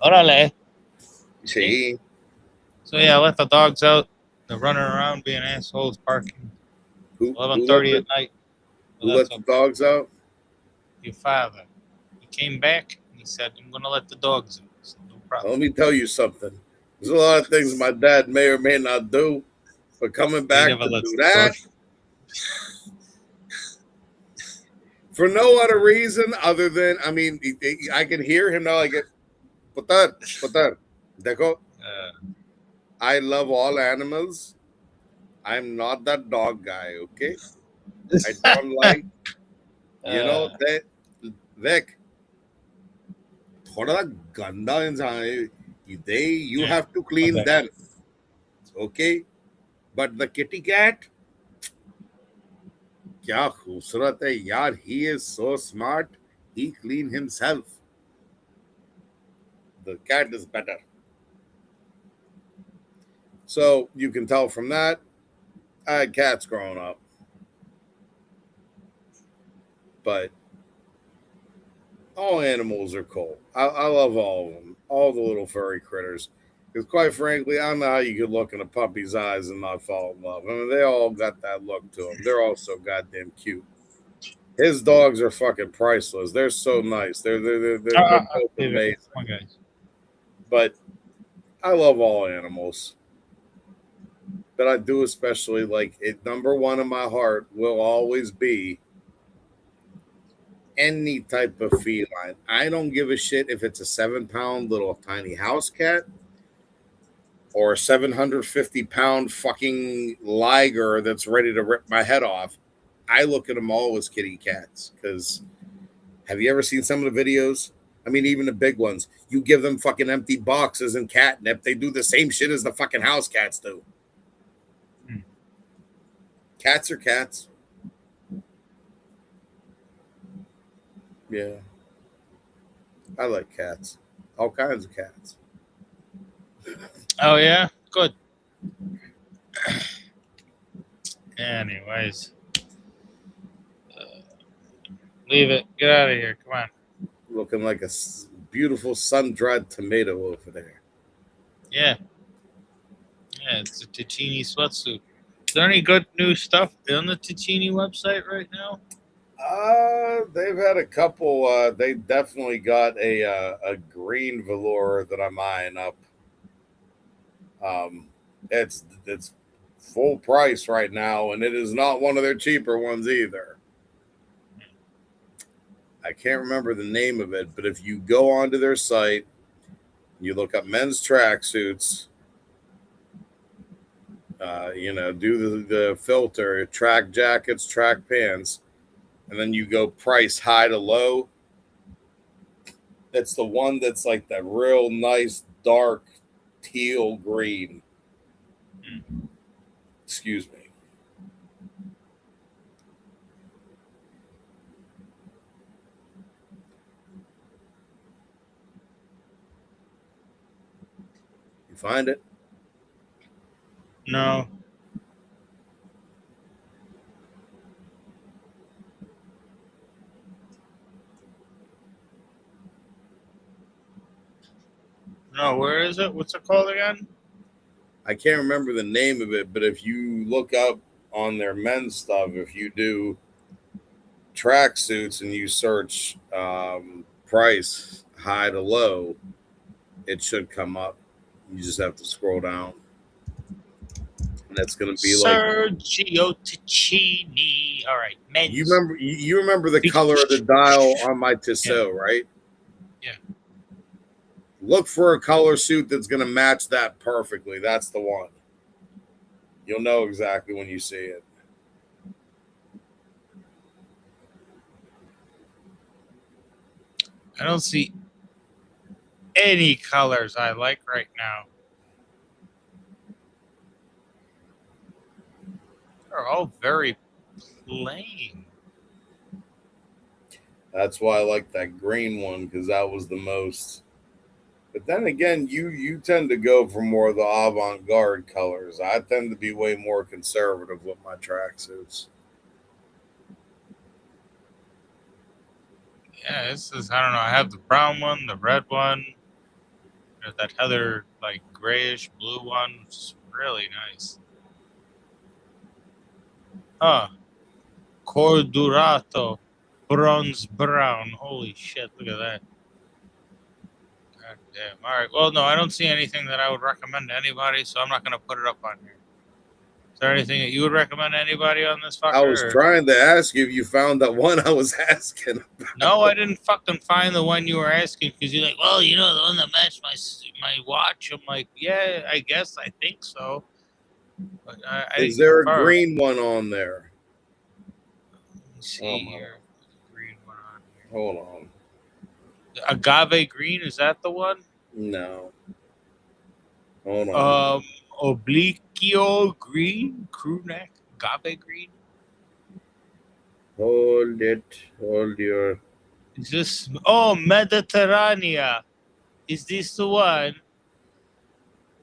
Orale. see. So yeah, I let the dogs out. They're running around being assholes, parking. 11:30 at night. Who let the dogs out? Your father. He came back and he said, "I'm gonna let the dogs out." So no problem. Let me tell you something. There's a lot of things my dad may or may not do, but coming back to do that, For no other reason other than, I mean, I can hear him now like, putar, dekho, I love all animals. I'm not that dog guy, okay? I don't like, that, Vic, thoda ganda insaan hai. You have to clean them, okay? But the kitty cat, क्या खूबसूरत है यार. He is so smart. He clean himself. The cat is better. So you can tell from that, I had cats growing up. But all animals are cool. I love all of them. All the little furry critters. Because quite frankly, I don't know how you could look in a puppy's eyes and not fall in love. I mean, they all got that look to them. They're all so goddamn cute. His dogs are fucking priceless. They're so nice. They're both amazing. Okay. But I love all animals. But I do especially like it. Number one in my heart will always be any type of feline. I don't give a shit if it's a 7-pound little tiny house cat or a 750-pound fucking liger that's ready to rip my head off. I look at them all as kitty cats. Because have you ever seen some of the videos? I mean, even the big ones. You give them fucking empty boxes and catnip. They do the same shit as the fucking house cats do. Cats are cats. Yeah. I like cats. All kinds of cats. Oh, yeah? Good. Anyways. Leave it. Get out of here. Come on. Looking like a beautiful sun-dried tomato over there. Yeah. Yeah, it's a Ticini sweatsuit. Is there any good new stuff on the Ticini website right now? They've had a couple. They definitely got a green velour that I'm eyeing up. It's full price right now, and it is not one of their cheaper ones either. I can't remember the name of it, but if you go onto their site, you look up men's tracksuits. Do the filter, track jackets, track pants, and then you go price high to low. That's the one that's like that real nice dark teal green. Excuse me. You find it? No. No, where is it? What's it called again? I can't remember the name of it, but if you look up on their men's stuff, if you do tracksuits and you search price high to low, it should come up. You just have to scroll down. And that's going to be Sergio Ticini. All right, men's. You remember the color of the dial on my Tissot, right? Yeah. Look for a color suit that's going to match that perfectly. That's the one. You'll know exactly when you see it. I don't see any colors I like right now. They're all very plain. That's why I like that green one, because that was the most. But then again, you tend to go for more of the avant-garde colors. I tend to be way more conservative with my tracksuits. Yeah, this is, I don't know. I have the brown one, the red one. There's that heather, like grayish blue one, which is really nice. Cordurato, bronze brown. Holy shit, look at that. God damn. All right. Well, no, I don't see anything that I would recommend to anybody, so I'm not going to put it up on here. there anything that you would recommend anybody on this fucker? I was or- trying to ask you if you found that one I was asking about. No, I didn't fucking find the one you were asking because you're like, well, you know, the one that matched my watch. I'm like, yeah, I guess I think so. But I Is didn't there a confirm. green one on there? Let me see Oh, my. here. Green one on here. Hold on. Agave green, is that the one? No. Hold on. Obliquio green, crew neck, agave green. Hold it. Hold your. Is this Mediterranean? Is this the one?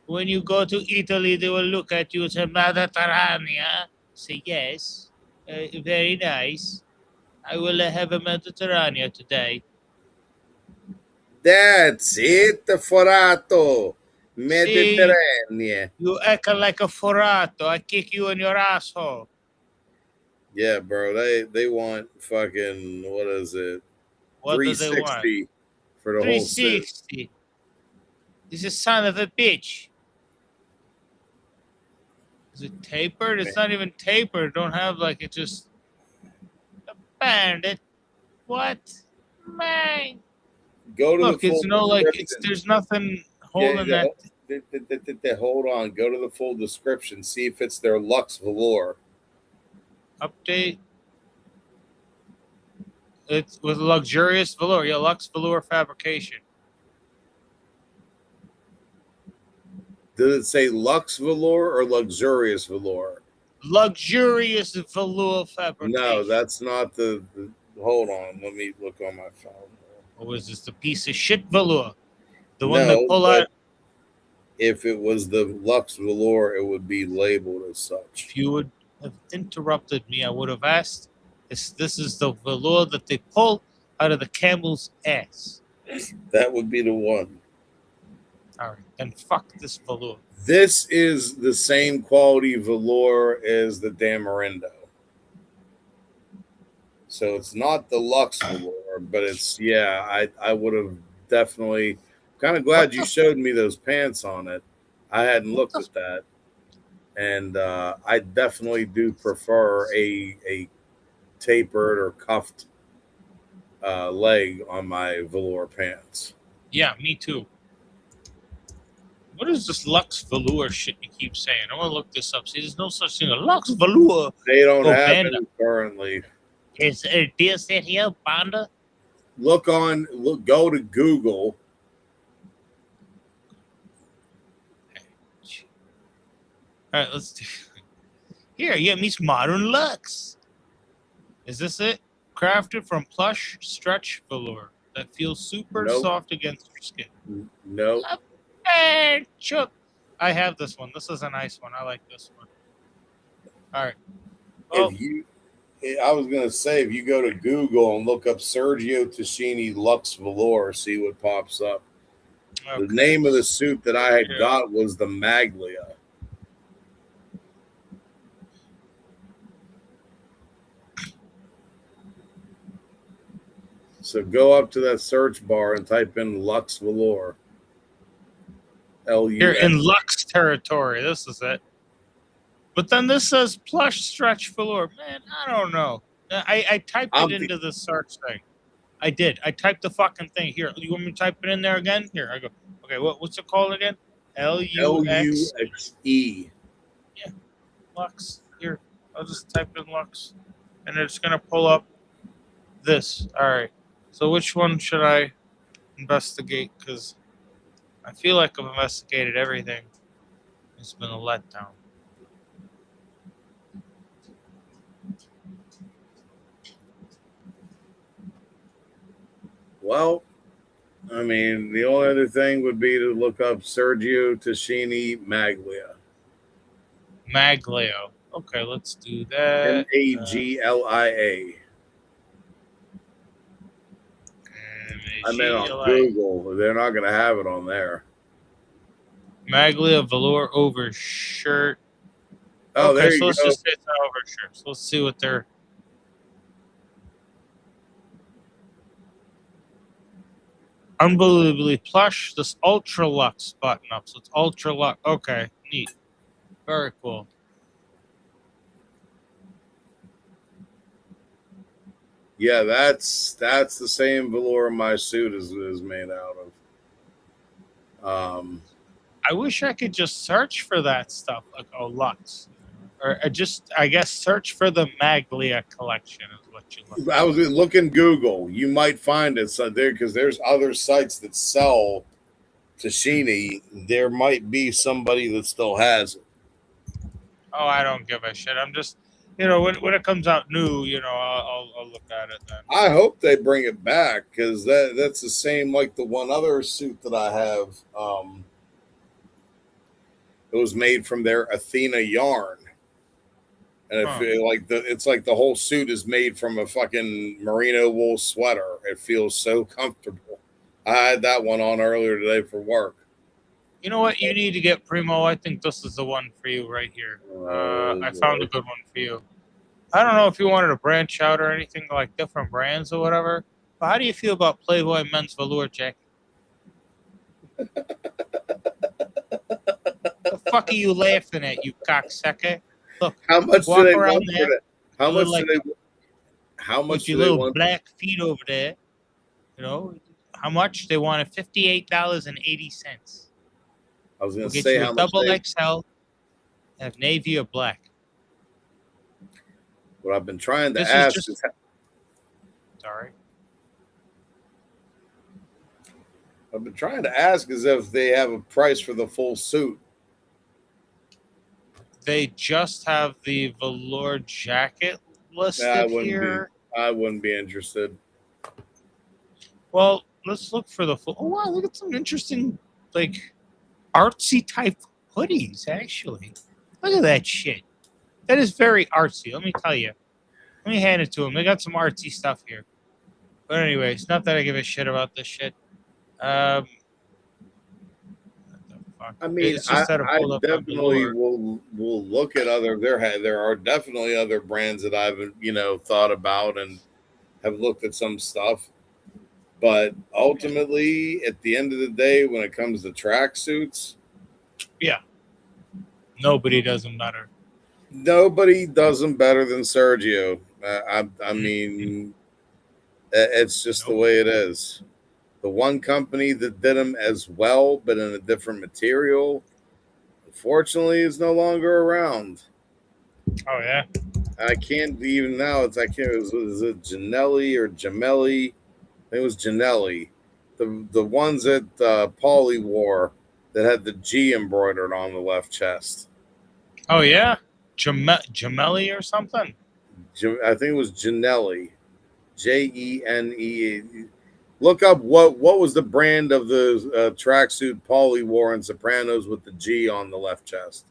When you go to Italy, they will look at you and say Mediterranean. Say yes, very nice. I will have a Mediterranean today. That's it, Forato. See, Mediterranean. you act like a forato. I kick you in your asshole. Yeah, bro. They want fucking, what is it? What do they want? 360 for the whole suit. 360. This is son of a bitch. Is it tapered? It's not even tapered. Don't have like it just a bandit. What? Man. Go to Look, the full it's no like it's description. there's nothing holding that. Hold on. Go to the full description. See if it's their Lux Velour. Update. It's with luxurious velour. Yeah, Lux Velour fabrication. Does it say Lux Velour or Luxurious Velour? Luxurious velour fabrication. No, that's not the hold on. Let me look on my phone. What was this? The piece of shit velour? The one No, that pull but out. if it was the Lux Velour, it would be labeled as such. If you would have interrupted me, I would have asked. This is the velour that they pull out of the camel's ass. That would be the one. All right, then fuck this velour. This is the same quality velour as the Damarindo. So it's not the Lux Velour, but it's, yeah, I would have definitely, kind of glad you showed me those pants on it. I hadn't looked at that. And I definitely do prefer a tapered or cuffed leg on my velour pants. Yeah, me too. What is this Lux Velour shit you keep saying? I want to look this up. See, there's no such thing as Lux Velour. They don't Oh, have Panda. it currently. Is it here, Panda? Go to Google. All right, let's do. Here, you get me some modern Lux. Is this it? Crafted from plush stretch velour that feels super Nope. soft against your skin. No. Hey, Chuck. I have this one. This is a nice one. I like this one. All right. Oh, I was gonna say, if you go to Google and look up Sergio Tacchini Lux Velour, see what pops up. okay. The name of the suit that I had Yeah. got was the Maglia. So go up to that search bar and type in Lux Velour. You're LUX. in Lux territory. This is it. But then this says plush stretch velour. Man, I don't know. I typed I'm it into the search thing. I did. I typed the fucking thing. Here, you want me to type it in there again? Here, I go. Okay, what's it called again? LUX. LUXE. Lux. Here, I'll just type in Lux. And it's going to pull up this. All right. So which one should I investigate? Because I feel like I've investigated everything. It's been a letdown. Well, I mean, the only other thing would be to look up Sergio Tacchini Maglia. Maglio. Okay, let's do that. Maglia. I meant on Google. They're not going to have it on there. Maglia velour over shirt. Oh, okay, there so you let's go. just say it's an overshirt. So let's see what they're. Unbelievably plush. This ultra luxe button up. So it's ultra luxe. Okay, neat. Very cool. Yeah, that's the same velour my suit is made out of. I wish I could just search for that stuff, like Lux, or just I guess search for the Maglia collection is what you look. I was looking Google. You might find it so there because there's other sites that sell Tashini. There might be somebody that still has it. Oh, I don't give a shit. I'm just, when it comes out new, I'll look at it then. I hope they bring it back because that's the same like the one other suit that I have. It was made from their Athena yarn, and I feel like it's like the whole suit is made from a fucking merino wool sweater. It feels so comfortable. I had that one on earlier today for work. You know what? You need to get Primo. I think this is the one for you right here. I found a good one for you. I don't know if you wanted to branch out or anything like different brands or whatever. But how do you feel about Playboy men's velour jacket? The fuck are you laughing at, you cocksucker? Look, how much do they want for that? How much like, do they? How much do your they little want? Black feet over there. How much they wanted? $58.80. I was going to get say you how a much. double XL, have navy or black. What I've been trying to This ask is is. Sorry. I've been trying to ask is if they have a price for the full suit. They just have the velour jacket listed here. I wouldn't be interested. Well, let's look for the full. Oh wow, look at some interesting, like, artsy type hoodies. Actually, look at that shit. That is very artsy. Let me tell you. Let me hand it to them. They got some artsy stuff here. But anyways, not that I give a shit about this shit. What the fuck? I mean, It's just that I definitely will look at other. There are definitely other brands that I've thought about and have looked at some stuff. But ultimately, at the end of the day, when it comes to tracksuits, yeah, nobody does them better. Nobody does them better than Sergio. I mean, it's just the way it is. The one company that did them as well, but in a different material, unfortunately, is no longer around. Oh yeah, I can't even now. Is it Janelli or Gemelli? It was Janelli. The ones that Paulie wore that had the G embroidered on the left chest. Oh yeah, Gemelli or something. I think it was Janelli, Jene. Look up what was the brand of the tracksuit Paulie wore in Sopranos with the G on the left chest.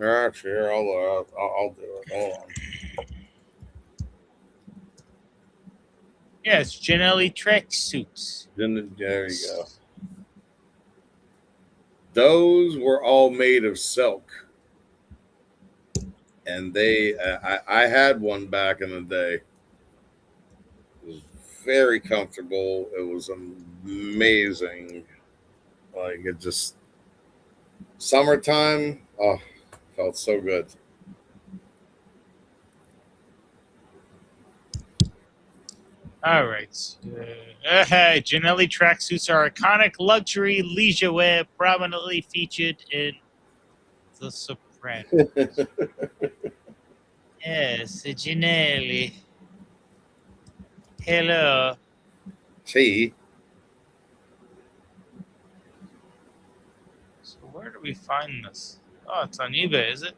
Actually, here, I'll do it. Hold on. Yeah, it's Janelli tracksuits. There you go. Those were all made of silk. And I had one back in the day. It was very comfortable. It was amazing. Like, it just, summertime, felt so good. All right. Janelli tracksuits are iconic luxury leisure wear prominently featured in The Sopranos. Yes, Janelli. Hello. See? So where do we find this? Oh, it's on eBay, is it?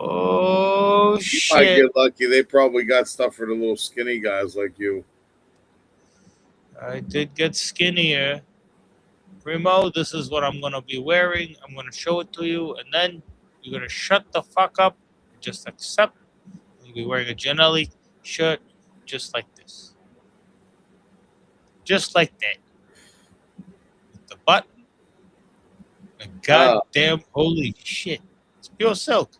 Oh, shit. You might get lucky. They probably got stuff for the little skinny guys like you. I did get skinnier. Primo, this is what I'm going to be wearing. I'm going to show it to you, and then you're going to shut the fuck up and just accept. You'll be wearing a Janelli shirt just like this. Just like that. With the button. The goddamn holy shit. It's pure silk.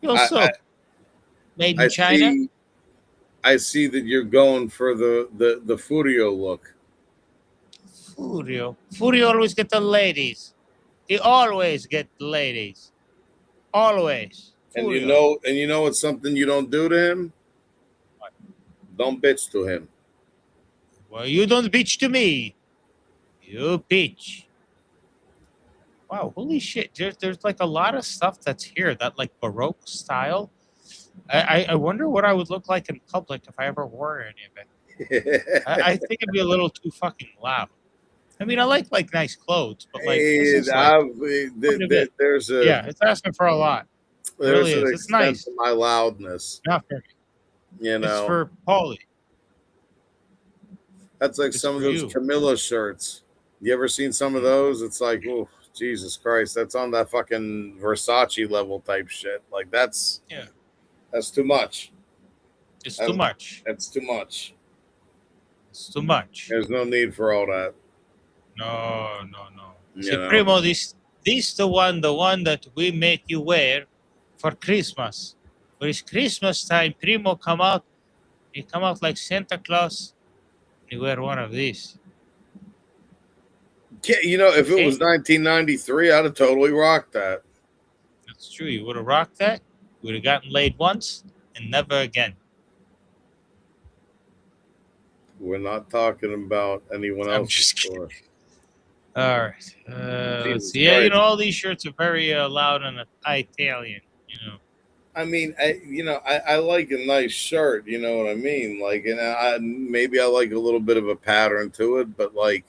Pure silk. Made in China. I see that you're going for the Furio look. Furio always get the ladies. He always get the ladies. Always. And Furio. you know it's something you don't do to him? Don't bitch to him. Well, you don't bitch to me. You bitch. Wow, holy shit. There's like a lot of stuff that's here, that like Baroque style. I wonder what I would look like in public if I ever wore any of it. I think it'd be a little too fucking loud. I mean, I like nice clothes, but like this is like There's yeah, it's asking for a lot. It really an is. It's extent nice. to my loudness. Not for me. You know, It's for Paulie. that's like It's some of for those you. Camilla shirts. You ever seen some of those? It's like, oh, Jesus Christ, that's on that fucking Versace level type shit. Like that's too much. It's too much. That's too much. It's too much. There's no need for all that. No. You See, know? Primo, this the one that we make you wear for Christmas. When it's Christmas time, Primo come out. He come out like Santa Claus. He wear one of these. Yeah, you know, if it was 1993, I'd have totally rocked that. That's true. You would have rocked that. Would have gotten laid once and never again. We're not talking about anyone else. I'm just kidding. All right. Let's see. Yeah, Christ. you know, all these shirts are very loud and Italian. You know. I mean, I like a nice shirt. You know what I mean? Like, and maybe I like a little bit of a pattern to it, but like,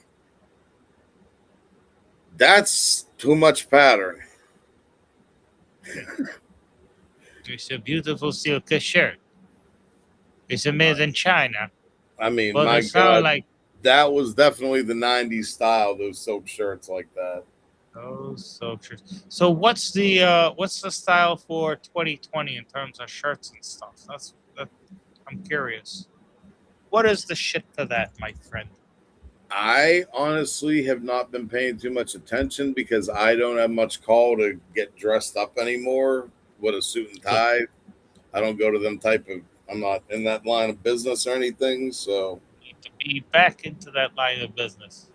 that's too much pattern. It's a beautiful silk shirt. It's made in China. I mean, But my it's not God, like that was definitely the 90s style, those silk shirts like that. those silk shirts. So what's the style for 2020 in terms of shirts and stuff? I'm curious. What is the shit to that, my friend? I honestly have not been paying too much attention because I don't have much call to get dressed up anymore with a suit and tie. I don't go to them I'm not in that line of business or anything, so You need to be back into that line of business.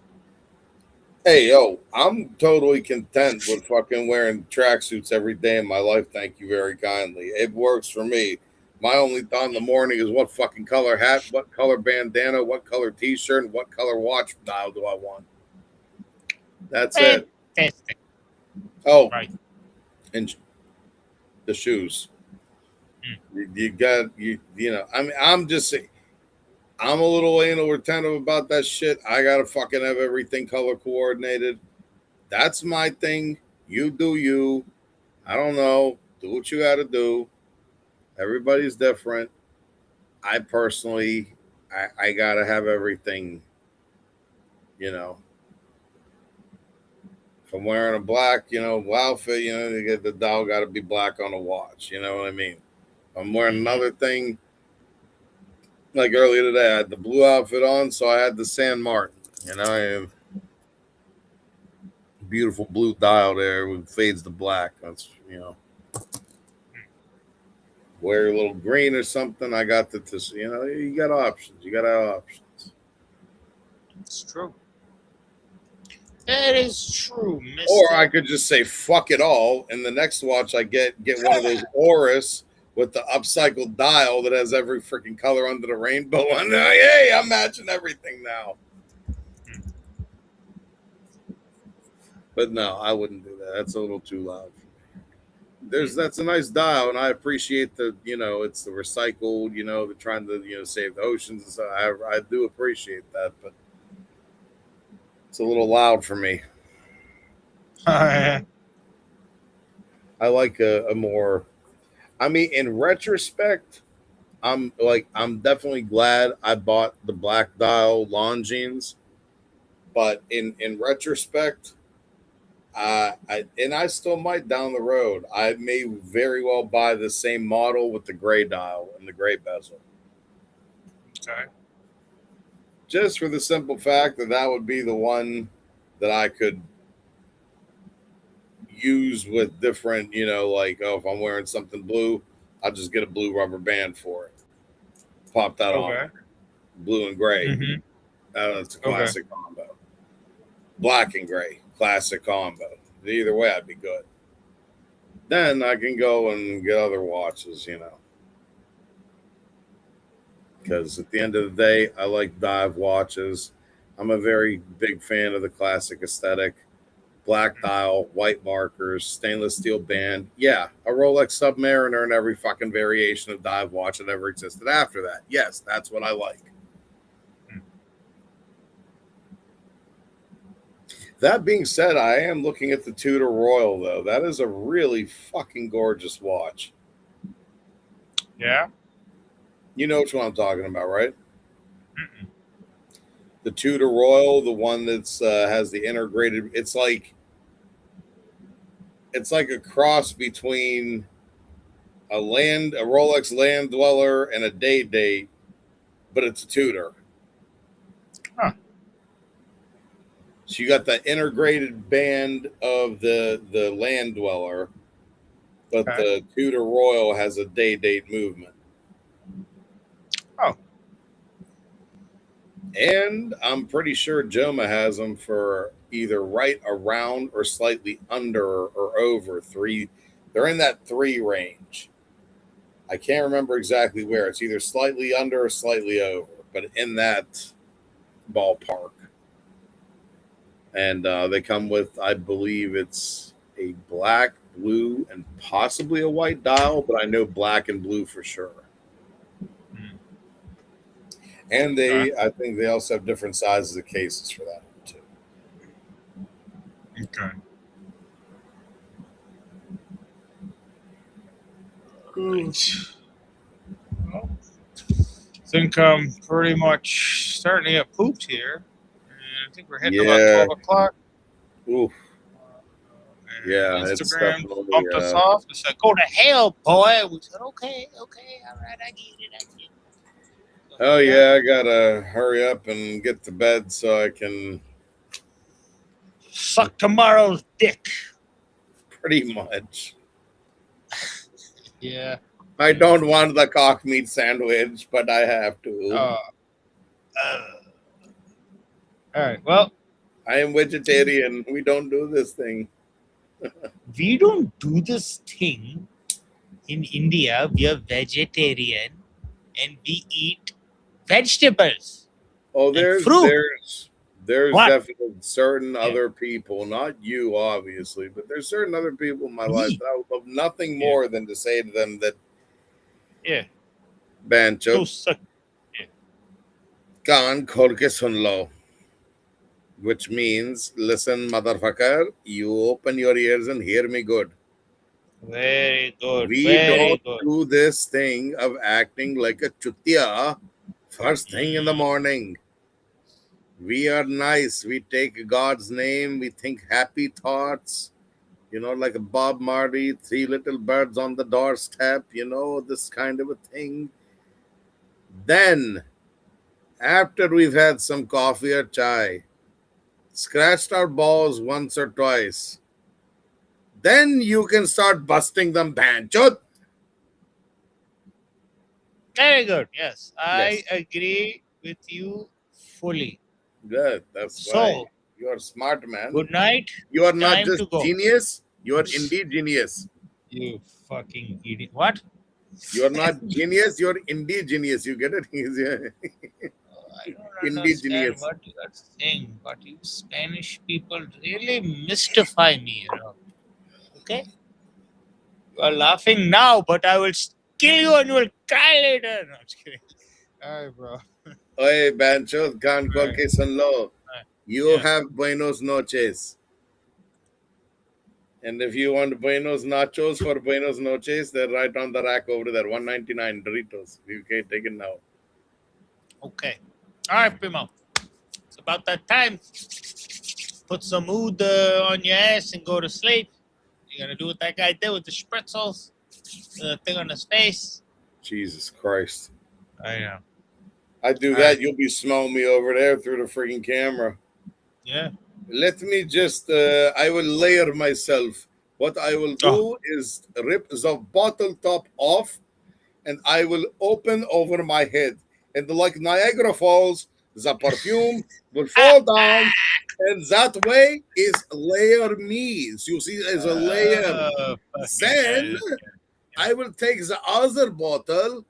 hey, yo, I'm totally content with fucking wearing tracksuits every day in my life. Thank you very kindly. It works for me. My only thought in the morning is what fucking color hat, what color bandana, what color t-shirt, and what color watch dial do I want. That's it. Fantastic. Oh, Right. and the shoes. You know, I mean, I'm just saying, I'm a little anal retentive about that shit. I gotta fucking have everything color coordinated. That's my thing. You do you. I don't know. Do what you gotta do. Everybody's different. I personally, I gotta have everything, you know. If I'm wearing a black, outfit, you get the dial gotta be black on the watch. You know what I mean? I'm wearing another thing. Like earlier today, I had the blue outfit on, so I had the San Martin. I have beautiful blue dial there with fades to black. That's wear a little green or something. I got you got options. You got options. It's true. That is true, mister. Or I could just say fuck it all, and the next watch I get one of those Oris with the upcycled dial that has every freaking color under the rainbow. And hey, I'm matching everything now. But no, I wouldn't do that. That's a little too loud. That's a nice dial, and I appreciate it's the recycled, they're trying to save the oceans and stuff. I do appreciate that, but it's a little loud for me. I like a more, I mean, in retrospect, I'm definitely glad I bought the black dial Longines, but in retrospect, I still might down the road. I may very well buy the same model with the gray dial and the gray bezel. Okay. Just for the simple fact that would be the one that I could use with different, if I'm wearing something blue, I'll just get a blue rubber band for it. Pop that on. Blue and gray. Mm-hmm. That's a classic combo. Black and gray. Classic combo. Either way, I'd be good. Then I can go and get other watches, Because at the end of the day, I like dive watches. I'm a very big fan of the classic aesthetic. Black dial, white markers, stainless steel band. Yeah, a Rolex Submariner and every fucking variation of dive watch that ever existed after that. Yes, that's what I like. That being said, I am looking at the Tudor Royal, though. That is a really fucking gorgeous watch. Yeah. You know which one I'm talking about, right? The Tudor Royal, the one that's has the integrated. It's like a cross between a Rolex Land Dweller and a Date, but it's a Tudor. Huh. So you got the integrated band of the Land Dweller, but the Tudor Royal has a Date movement. Oh. And I'm pretty sure Joma has them for either right around or slightly under or over 3. They're in that 3 range. I can't remember exactly where. It's either slightly under or slightly over, but in that ballpark. And they come with, I believe it's a black, blue, and possibly a white dial, but I know black and blue for sure. And I think they also have different sizes of cases for that too. Okay. Well, I think I'm pretty much starting to get pooped here. And I think we're hitting about 12 o'clock. Oof. Yeah, Instagram bumped us off. They said, "Go to hell, boy." We said, "Okay, all right, I get it." Oh yeah, I gotta hurry up and get to bed so I can suck tomorrow's dick. Pretty much. Yeah. I don't want the cock meat sandwich, but I have to. All right. Well, I am vegetarian. We don't do this thing. We don't do this thing in India. We are vegetarian and we eat vegetables. Oh, there's What? definitely certain other people, not you obviously, but there's certain other people in my life that I would love nothing more than to say to them that Bancho Kaan khol ke sun lo, which means listen motherfucker, you open your ears and hear me good. Very good. We don't do this thing of acting like a chutiya first thing in the morning. We are nice. We take God's name. We think happy thoughts. You know, like a Bob Marley, 3 little birds on the doorstep, you know, this kind of a thing. Then, after we've had some coffee or chai, scratched our balls once or twice, then you can start busting them, banchot. Very good. Yes, I agree with you fully. Good. That's why you are smart, man. Good night. You are not Time just to go. genius. You are indeed genius. You fucking idiot. What? You are not genius. You are indeed genius. You get it? I don't understand what you are saying, but you Spanish people really mystify me, you know. Okay? You are laughing now, but I will kill you and you will cry later. No, I'm just kidding. All right, bro. Oye, Bancho, Khan Kol ke sun lo. You have buenos noches. And if you want buenos nachos for buenos noches, they're right on the rack over there. $1.99 Doritos. You can take it now. Okay. All right, Primo. It's about that time. Put some mood on your ass and go to sleep. You're going to do what that guy did with the spritzels. The thing on his face. Jesus Christ. I know. I do that. You'll be smelling me over there through the freaking camera. Yeah. Let me just, I will layer myself. What I will do is rip the bottle top off and I will open over my head. And like Niagara Falls, the perfume will fall down. And that way is layer me. So you see, there's a layer. Then I will take the other bottle,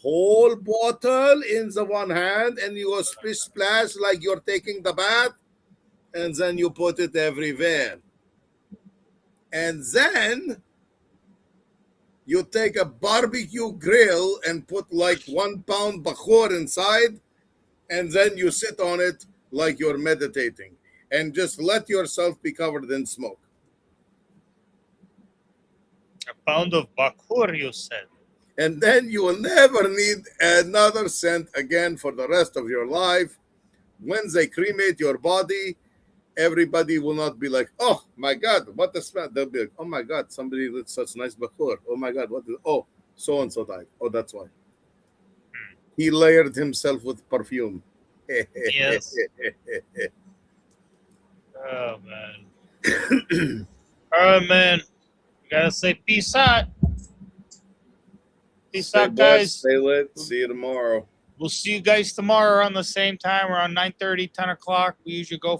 whole bottle in the one hand, and you go splish splash like you're taking the bath, and then you put it everywhere. And then you take a barbecue grill and put like 1 pound bakhor inside, and then you sit on it like you're meditating, and just let yourself be covered in smoke. A pound of bakhur, you said. And then you will never need another scent again for the rest of your life. When they cremate your body, everybody will not be like, oh my God, what a smell. They'll be like, oh my God, somebody lit such nice bakhur. Oh my God, oh, so-and-so died. Oh, that's why. He layered himself with perfume. Yes. Oh, man. All right, man. Gotta say peace out. Peace Stay out, blessed, guys. stay lit. See you tomorrow. We'll see you guys tomorrow around the same time, around 9:30, 10 o'clock. We usually go